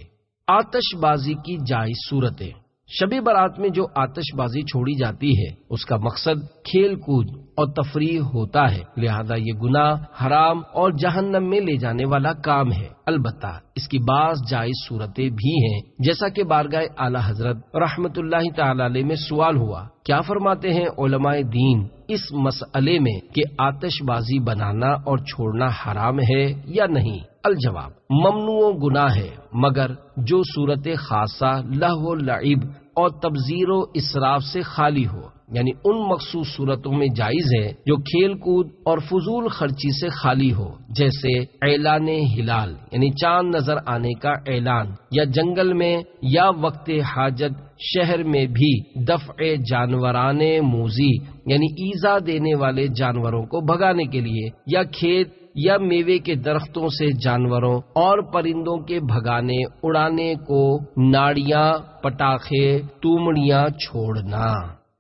آتش بازی کی جائز صورتیں۔ شب برات میں جو آتش بازی چھوڑی جاتی ہے اس کا مقصد کھیل کود اور تفریح ہوتا ہے، لہذا یہ گناہ حرام اور جہنم میں لے جانے والا کام ہے۔ البتہ اس کی بعض جائز صورتیں بھی ہیں، جیسا کہ بارگاہ اعلی حضرت رحمت اللہ تعالی علیہ میں سوال ہوا، کیا فرماتے ہیں علماء دین اس مسئلے میں کہ آتش بازی بنانا اور چھوڑنا حرام ہے یا نہیں؟ الجواب، ممنوع گناہ ہے، مگر جو صورت خاصہ لہو و لعب اور تبذیر و اسراف سے خالی ہو، یعنی ان مخصوص صورتوں میں جائز ہے جو کھیل کود اور فضول خرچی سے خالی ہو، جیسے اعلان ہلال یعنی چاند نظر آنے کا اعلان، یا جنگل میں یا وقت حاجت شہر میں بھی دفع جانوران موذی یعنی ایذا دینے والے جانوروں کو بھگانے کے لیے، یا کھیت یا میوے کے درختوں سے جانوروں اور پرندوں کے بھگانے اڑانے کو ناڑیاں پٹاخے تومڑیاں چھوڑنا۔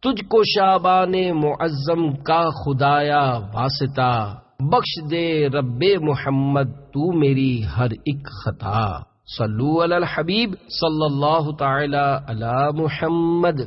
تجھ کو شعبان معظم کا خدایا واسطہ، بخش دے رب محمد تو میری ہر ایک خطا۔ صلو علی الحبیب صلی اللہ تعالی علی محمد۔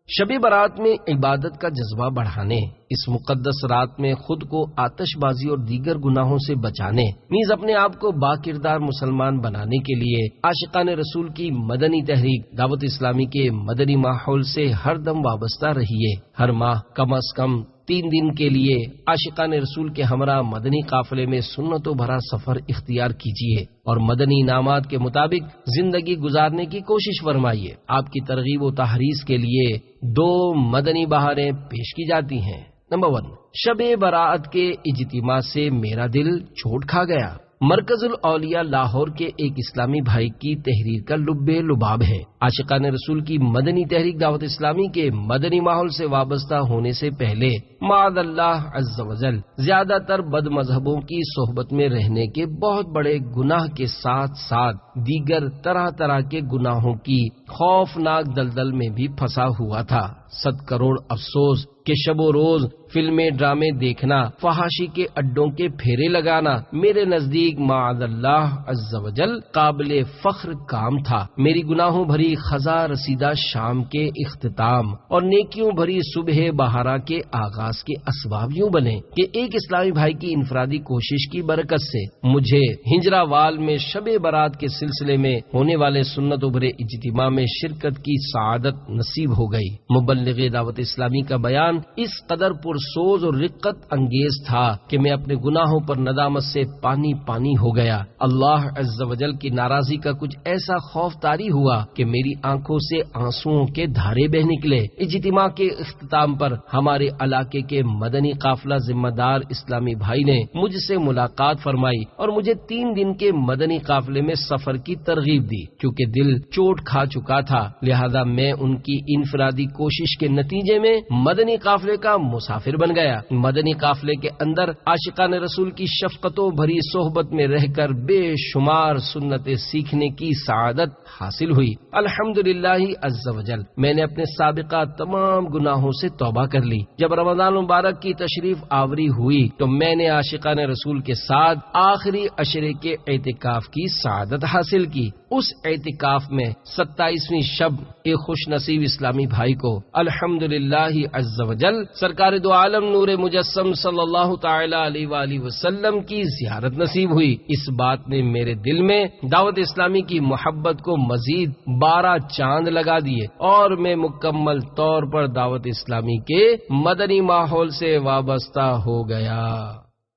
شب برات میں عبادت کا جذبہ بڑھانے، اس مقدس رات میں خود کو آتش بازی اور دیگر گناہوں سے بچانے، نیز اپنے آپ کو با کردار مسلمان بنانے کے لیے عاشقان رسول کی مدنی تحریک دعوت اسلامی کے مدنی ماحول سے ہر دم وابستہ رہیے۔ ہر ماہ کم از کم 3 دن کے لیے عاشقان رسول کے ہمراہ مدنی قافلے میں سنتوں بھرا سفر اختیار کیجیے اور مدنی انعامات کے مطابق زندگی گزارنے کی کوشش فرمائیے۔ آپ کی ترغیب و تحریض کے لیے 2 مدنی بہاریں پیش کی جاتی ہیں۔ نمبر 1، شب براءت کے اجتماع سے میرا دل چوٹ کھا گیا۔ مرکز الاولیاء لاہور کے ایک اسلامی بھائی کی تحریر کا لب لباب ہے۔ عاشقان رسول کی مدنی تحریک دعوت اسلامی کے مدنی ماحول سے وابستہ ہونے سے پہلے معاذ اللہ عز و جل زیادہ تر بد مذہبوں کی صحبت میں رہنے کے بہت بڑے گناہ کے ساتھ ساتھ دیگر طرح طرح کے گناہوں کی خوفناک دلدل میں بھی پھنسا ہوا تھا۔ 100 کروڑ افسوس کہ شب و روز فلمیں ڈرامے دیکھنا، فحاشی کے اڈوں کے پھیرے لگانا میرے نزدیک معاذ اللہ عز و جل قابل فخر کام تھا۔ میری گناہوں بھری خزاں رسیدہ شام کے اختتام اور نیکیوں بھری صبح بہارا کے آغاز کے اسباب یوں بنے کہ ایک اسلامی بھائی کی انفرادی کوشش کی برکت سے مجھے ہجراوال میں شب برات کے سلسلے میں ہونے والے سنت و بھرے اجتماع میں شرکت کی سعادت نصیب ہو گئی۔ مبلغ دعوت اسلامی کا بیان اس قدر پرسوز اور رقت انگیز تھا کہ میں اپنے گناہوں پر ندامت سے پانی پانی ہو گیا۔ اللہ عز و جل کی ناراضی کا کچھ ایسا خوف طاری ہوا کہ میری آنکھوں سے آنسوؤں کے دھارے بہ نکلے۔ اجتماع کے اختتام پر ہمارے علاقے کے مدنی قافلہ ذمہ دار اسلامی بھائی نے مجھ سے ملاقات فرمائی اور مجھے 3 دن کے مدنی قافلے میں سفر کی ترغیب دی۔ کیونکہ دل چوٹ کھا چکا تھا، لہذا میں ان کی انفرادی کوشش کے نتیجے میں مدنی قافلے کا مسافر بن گیا۔ مدنی قافلے کے اندر عاشقان رسول کی شفقتوں بھری صحبت میں رہ کر بے شمار سنتیں سیکھنے کی سعادت حاصل ہوئی۔ الحمدللہ عز و جل میں نے اپنے سابقہ تمام گناہوں سے توبہ کر لی۔ جب رمضان مبارک کی تشریف آوری ہوئی تو میں نے عاشقان رسول کے ساتھ آخری عشرے کے اعتکاف کی سعادت حاصل کی۔ اس اعتکاف میں 27ویں شب ایک خوش نصیب اسلامی بھائی کو الحمدللہ عز و جل سرکار دو عالم نور مجسم صلی اللہ تعالی علیہ وآلہ وسلم کی زیارت نصیب ہوئی۔ اس بات نے میرے دل میں دعوت اسلامی کی محبت کو مزید 12 چاند لگا دیے اور میں مکمل طور پر دعوت اسلامی کے مدنی ماحول سے وابستہ ہو گیا۔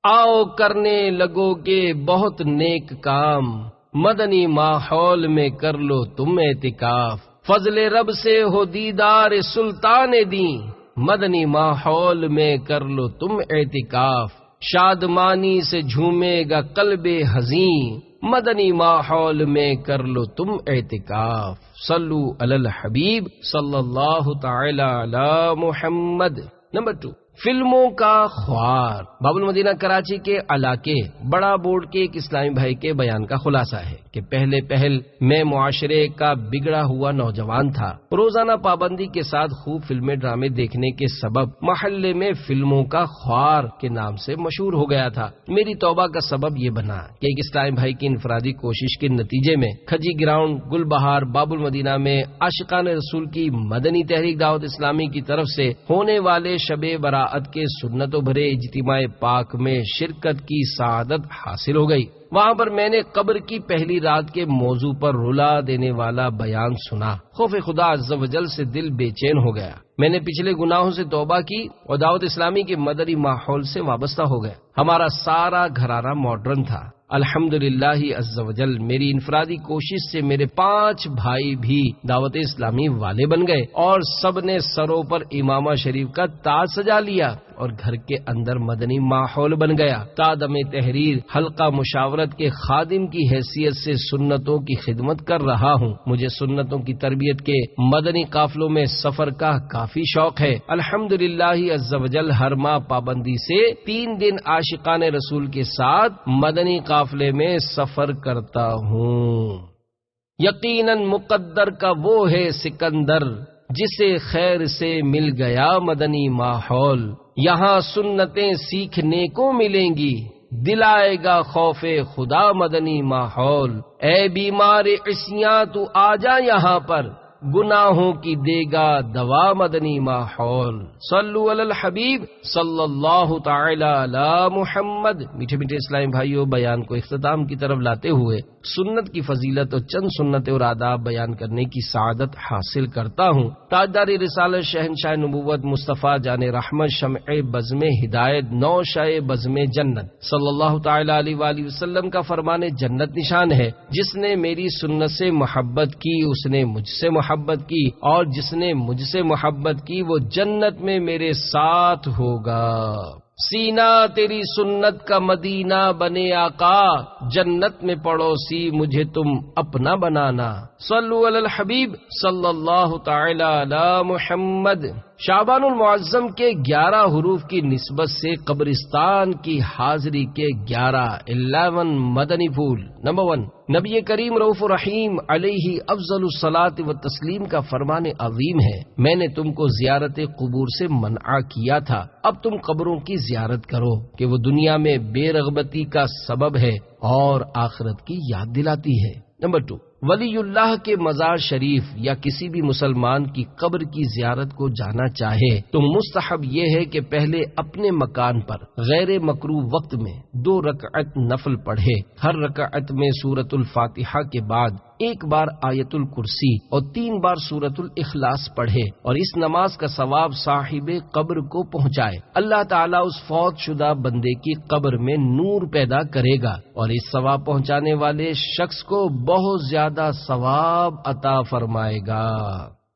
آؤ کرنے لگو گے بہت نیک کام، مدنی ماحول میں کر لو تم اعتکاف، فضل رب سے ہو دیدار سلطان دین، مدنی ماحول میں کر لو تم اعتکاف، شادمانی سے جھومے گا قلب حزین، مدنی ماحول میں کر لو تم اعتکاف۔ صلو علی الحبیب صلی اللہ تعالی علی محمد۔ نمبر 2، فلموں کا خوار۔ باب المدینہ کراچی کے علاقے بڑا بورڈ کے ایک اسلامی بھائی کے بیان کا خلاصہ ہے کہ پہل میں معاشرے کا بگڑا ہوا نوجوان تھا۔ روزانہ پابندی کے ساتھ خوب فلمیں ڈرامے دیکھنے کے سبب محلے میں فلموں کا خوار کے نام سے مشہور ہو گیا تھا۔ میری توبہ کا سبب یہ بنا کہ ایک اسلامی بھائی کی انفرادی کوشش کے نتیجے میں کھجی گراؤنڈ گل بہار باب المدینہ میں عاشقان رسول کی مدنی تحریک دعوت اسلامی کی طرف سے ہونے والے شب براءت کے سنتوں بھرے اجتماع پاک میں شرکت کی سعادت حاصل ہو گئی۔ وہاں پر میں نے قبر کی پہلی رات کے موضوع پر رلا دینے والا بیان سنا۔ خوف خدا عز و جل سے دل بے چین ہو گیا۔ میں نے پچھلے گناہوں سے توبہ کی اور دعوت اسلامی کے مدنی ماحول سے وابستہ ہو گیا۔ ہمارا سارا گھرانہ ماڈرن تھا۔ الحمدللہ عز و جل میری انفرادی کوشش سے میرے 5 بھائی بھی دعوت اسلامی والے بن گئے اور سب نے سروں پر امامہ شریف کا تاج سجا لیا اور گھر کے اندر مدنی ماحول بن گیا۔ تادم تحریر حلقہ مشاورت کے خادم کی حیثیت سے سنتوں کی خدمت کر رہا ہوں۔ مجھے سنتوں کی تربیت کے مدنی قافلوں میں سفر کا کافی شوق ہے۔ الحمدللہ عز و جل ہر ماہ پابندی سے 3 دن عاشقان رسول کے ساتھ مدنی قافلے میں سفر کرتا ہوں۔ یقیناً مقدر کا وہ ہے سکندر جسے خیر سے مل گیا مدنی ماحول، یہاں سنتیں سیکھنے کو ملیں گی، دلائے گا خوف خدا مدنی ماحول، اے بیمار عصیاں تو آجا یہاں پر، گناہوں کی دے گا دوا مدنی ماحول۔ صلو علی الحبیب صلی اللہ تعالی علی محمد۔ میٹھے میٹھے اسلامی بھائیوں، بیان کو اختتام کی طرف لاتے ہوئے سنت کی فضیلت اور چند سنتیں اور آداب بیان کرنے کی سعادت حاصل کرتا ہوں۔ تاجدار رسالت شہنشاہ نبوت مصطفیٰ جان رحمت شمع بزم ہدایت نو شاہ بزم جنت صلی اللہ تعالی علیہ وآلہ وسلم کا فرمان جنت نشان ہے، جس نے میری سنت سے محبت کی اس نے مجھ سے محبت کی، اور جس نے مجھ سے محبت کی وہ جنت میں میرے ساتھ ہوگا۔ سینہ تیری سنت کا مدینہ بنے آقا، جنت میں پڑوسی مجھے تم اپنا بنانا۔ صلو علی الحبیب صلی اللہ تعالی علی محمد۔ شعبان المعظم کے 11 حروف کی نسبت سے قبرستان کی حاضری کے 11 مدنی پھول۔ نمبر 1، نبی کریم رؤوف الرحیم علیہ افضل الصلاۃ و تسلیم کا فرمان عظیم ہے، میں نے تم کو زیارت قبور سے منع کیا تھا، اب تم قبروں کی زیارت کرو کہ وہ دنیا میں بے رغبتی کا سبب ہے اور آخرت کی یاد دلاتی ہے۔ نمبر 2، ولی اللہ کے مزار شریف یا کسی بھی مسلمان کی قبر کی زیارت کو جانا چاہے تو مستحب یہ ہے کہ پہلے اپنے مکان پر غیر مکروہ وقت میں 2 رکعت نفل پڑھے، ہر رکعت میں سورۃ الفاتحہ کے بعد 1 بار آیت الکرسی اور 3 بار سورۃ الاخلاص پڑھے، اور اس نماز کا ثواب صاحب قبر کو پہنچائے۔ اللہ تعالیٰ اس فوت شدہ بندے کی قبر میں نور پیدا کرے گا اور اس ثواب پہنچانے والے شخص کو بہت زیادہ ثواب عطا فرمائے گا۔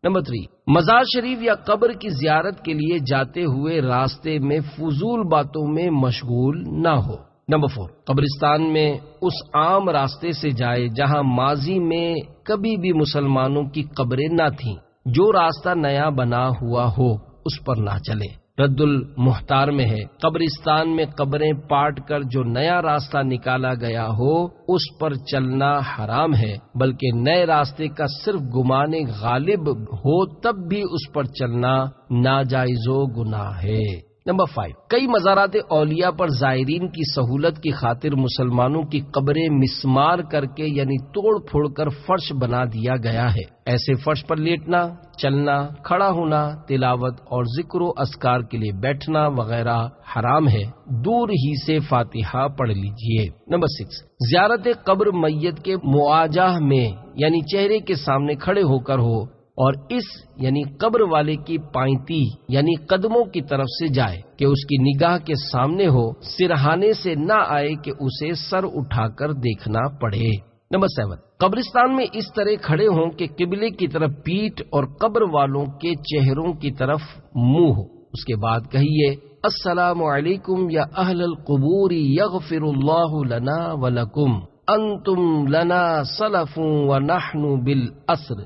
نمبر 3، مزار شریف یا قبر کی زیارت کے لیے جاتے ہوئے راستے میں فضول باتوں میں مشغول نہ ہو۔ نمبر 4، قبرستان میں اس عام راستے سے جائے جہاں ماضی میں کبھی بھی مسلمانوں کی قبریں نہ تھیں، جو راستہ نیا بنا ہوا ہو اس پر نہ چلے۔ رد المحتار میں ہے، قبرستان میں قبریں پاٹ کر جو نیا راستہ نکالا گیا ہو اس پر چلنا حرام ہے، بلکہ نئے راستے کا صرف گمان غالب ہو تب بھی اس پر چلنا ناجائز و گناہ ہے۔ نمبر 5، کئی مزارات اولیاء پر زائرین کی سہولت کی خاطر مسلمانوں کی قبریں مسمار کر کے یعنی توڑ پھوڑ کر فرش بنا دیا گیا ہے۔ ایسے فرش پر لیٹنا، چلنا، کھڑا ہونا، تلاوت اور ذکر و اذکار کے لیے بیٹھنا وغیرہ حرام ہے، دور ہی سے فاتحہ پڑھ لیجئے۔ نمبر 6، زیارت قبر میت کے مواجہ میں یعنی چہرے کے سامنے کھڑے ہو کر ہو اور اس یعنی قبر والے کی پائنتی یعنی قدموں کی طرف سے جائے کہ اس کی نگاہ کے سامنے ہو، سرہانے سے نہ آئے کہ اسے سر اٹھا کر دیکھنا پڑے۔ نمبر 7، قبرستان میں اس طرح کھڑے ہوں کہ قبلے کی طرف پیٹھ اور قبر والوں کے چہروں کی طرف منہ ہو، اس کے بعد کہیے السلام علیکم یا اہل القبور یغفر اللہ لنا ولکم انتم لنا سلف ونحن بالاسر۔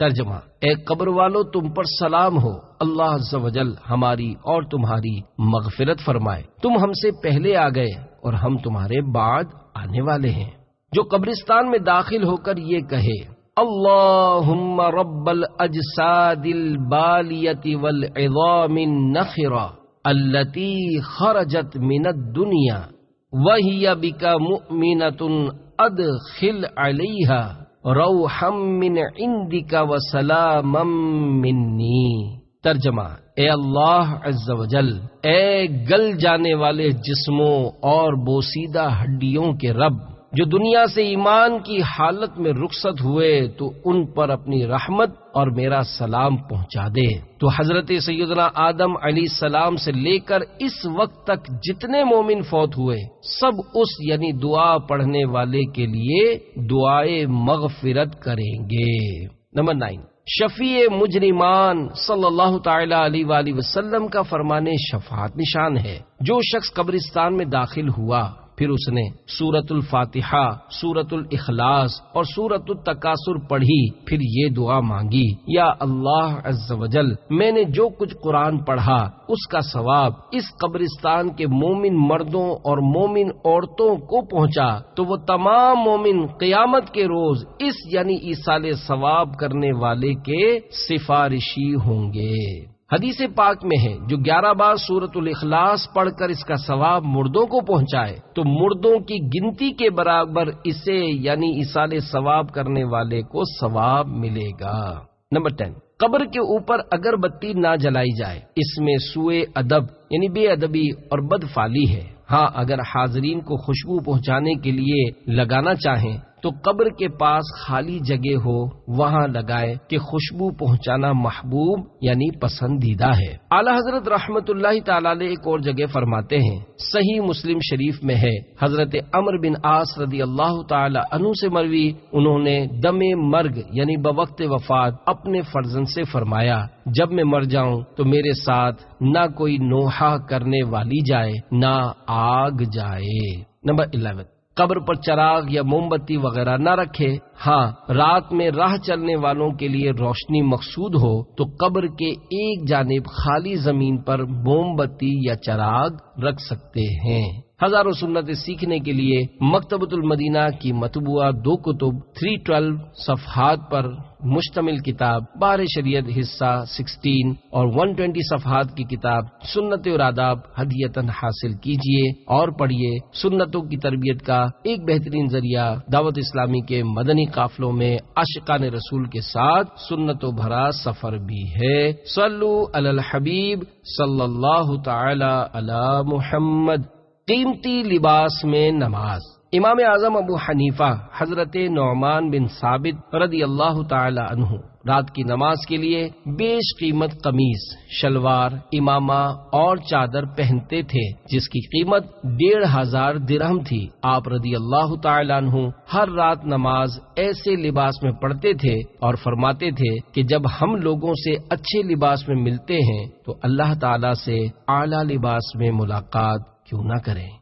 ترجمہ، اے قبر والو تم پر سلام ہو، اللہ عز و جل ہماری اور تمہاری مغفرت فرمائے، تم ہم سے پہلے آ گئے اور ہم تمہارے بعد آنے والے ہیں۔ جو قبرستان میں داخل ہو کر یہ کہے اللہم رب الاجساد البالیت والعظام النخرہ التي خرجت من الدنیا وهي بك مؤمنة ادخل عليها روحا من عندك وسلاما منی۔ ترجمہ، اے اللہ عز و جل، اے گل جانے والے جسموں اور بوسیدہ ہڈیوں کے رب، جو دنیا سے ایمان کی حالت میں رخصت ہوئے تو ان پر اپنی رحمت اور میرا سلام پہنچا دے۔ تو حضرت سیدنا آدم علیہ السلام سے لے کر اس وقت تک جتنے مومن فوت ہوئے سب اس یعنی دعا پڑھنے والے کے لیے دعائے مغفرت کریں گے۔ نمبر 9، شفیع مجرمان صلی اللہ تعالی علیہ وآلہ وسلم کا فرمان شفاعت نشان ہے۔ جو شخص قبرستان میں داخل ہوا پھر اس نے سورۃ الفاتحہ، سورۃ الاخلاص اور سورۃ التکاثر پڑھی، پھر یہ دعا مانگی یا اللہ عز و جل میں نے جو کچھ قرآن پڑھا اس کا ثواب اس قبرستان کے مومن مردوں اور مومن عورتوں کو پہنچا تو وہ تمام مومن قیامت کے روز اس یعنی ایصال ثواب کرنے والے کے سفارشی ہوں گے۔ حدیث پاک میں ہے جو 11 بار سورۃ الاخلاص پڑھ کر اس کا ثواب مردوں کو پہنچائے تو مردوں کی گنتی کے برابر اسے یعنی ایصال ثواب کرنے والے کو ثواب ملے گا۔ نمبر 10، قبر کے اوپر اگر بتی نہ جلائی جائے، اس میں سوء ادب یعنی بے ادبی اور بدفعلی ہے۔ ہاں اگر حاضرین کو خوشبو پہنچانے کے لیے لگانا چاہیں تو قبر کے پاس خالی جگہ ہو وہاں لگائے کہ خوشبو پہنچانا محبوب یعنی پسندیدہ ہے۔ اعلی حضرت رحمت اللہ تعالی علیہ ایک اور جگہ فرماتے ہیں، صحیح مسلم شریف میں ہے، حضرت عمرو بن عاص رضی اللہ تعالی عنہ سے مروی، انہوں نے دم مرگ یعنی بوقت وفات اپنے فرزند سے فرمایا، جب میں مر جاؤں تو میرے ساتھ نہ کوئی نوحہ کرنے والی جائے نہ آگ جائے۔ نمبر 11، قبر پر چراغ یا موم بتی وغیرہ نہ رکھے، ہاں رات میں راہ چلنے والوں کے لیے روشنی مقصود ہو تو قبر کے ایک جانب خالی زمین پر موم بتی یا چراغ رکھ سکتے ہیں۔ ہزاروں سنتیں سیکھنے کے لیے مکتبۃ المدینہ کی مطبوعہ 2 کتب 312 صفحات پر مشتمل کتاب بار شریعت حصہ 16 اور 120 صفحات کی کتاب سنت اور آداب ہدیتاً حاصل کیجیے اور پڑھیے۔ سنتوں کی تربیت کا ایک بہترین ذریعہ دعوت اسلامی کے مدنی قافلوں میں عاشقان رسول کے ساتھ سنتوں بھرا سفر بھی ہے۔ صلو علی الحبیب صلی اللہ تعالی علی محمد۔ قیمتی لباس میں نماز۔ امام اعظم ابو حنیفہ حضرت نعمان بن ثابت رضی اللہ تعالی عنہ رات کی نماز کے لیے بیش قیمت قمیص، شلوار، امامہ اور چادر پہنتے تھے جس کی قیمت 1500 درہم تھی۔ آپ رضی اللہ تعالی عنہ ہر رات نماز ایسے لباس میں پڑھتے تھے اور فرماتے تھے کہ جب ہم لوگوں سے اچھے لباس میں ملتے ہیں تو اللہ تعالی سے اعلیٰ لباس میں ملاقات کیوں نہ کریں۔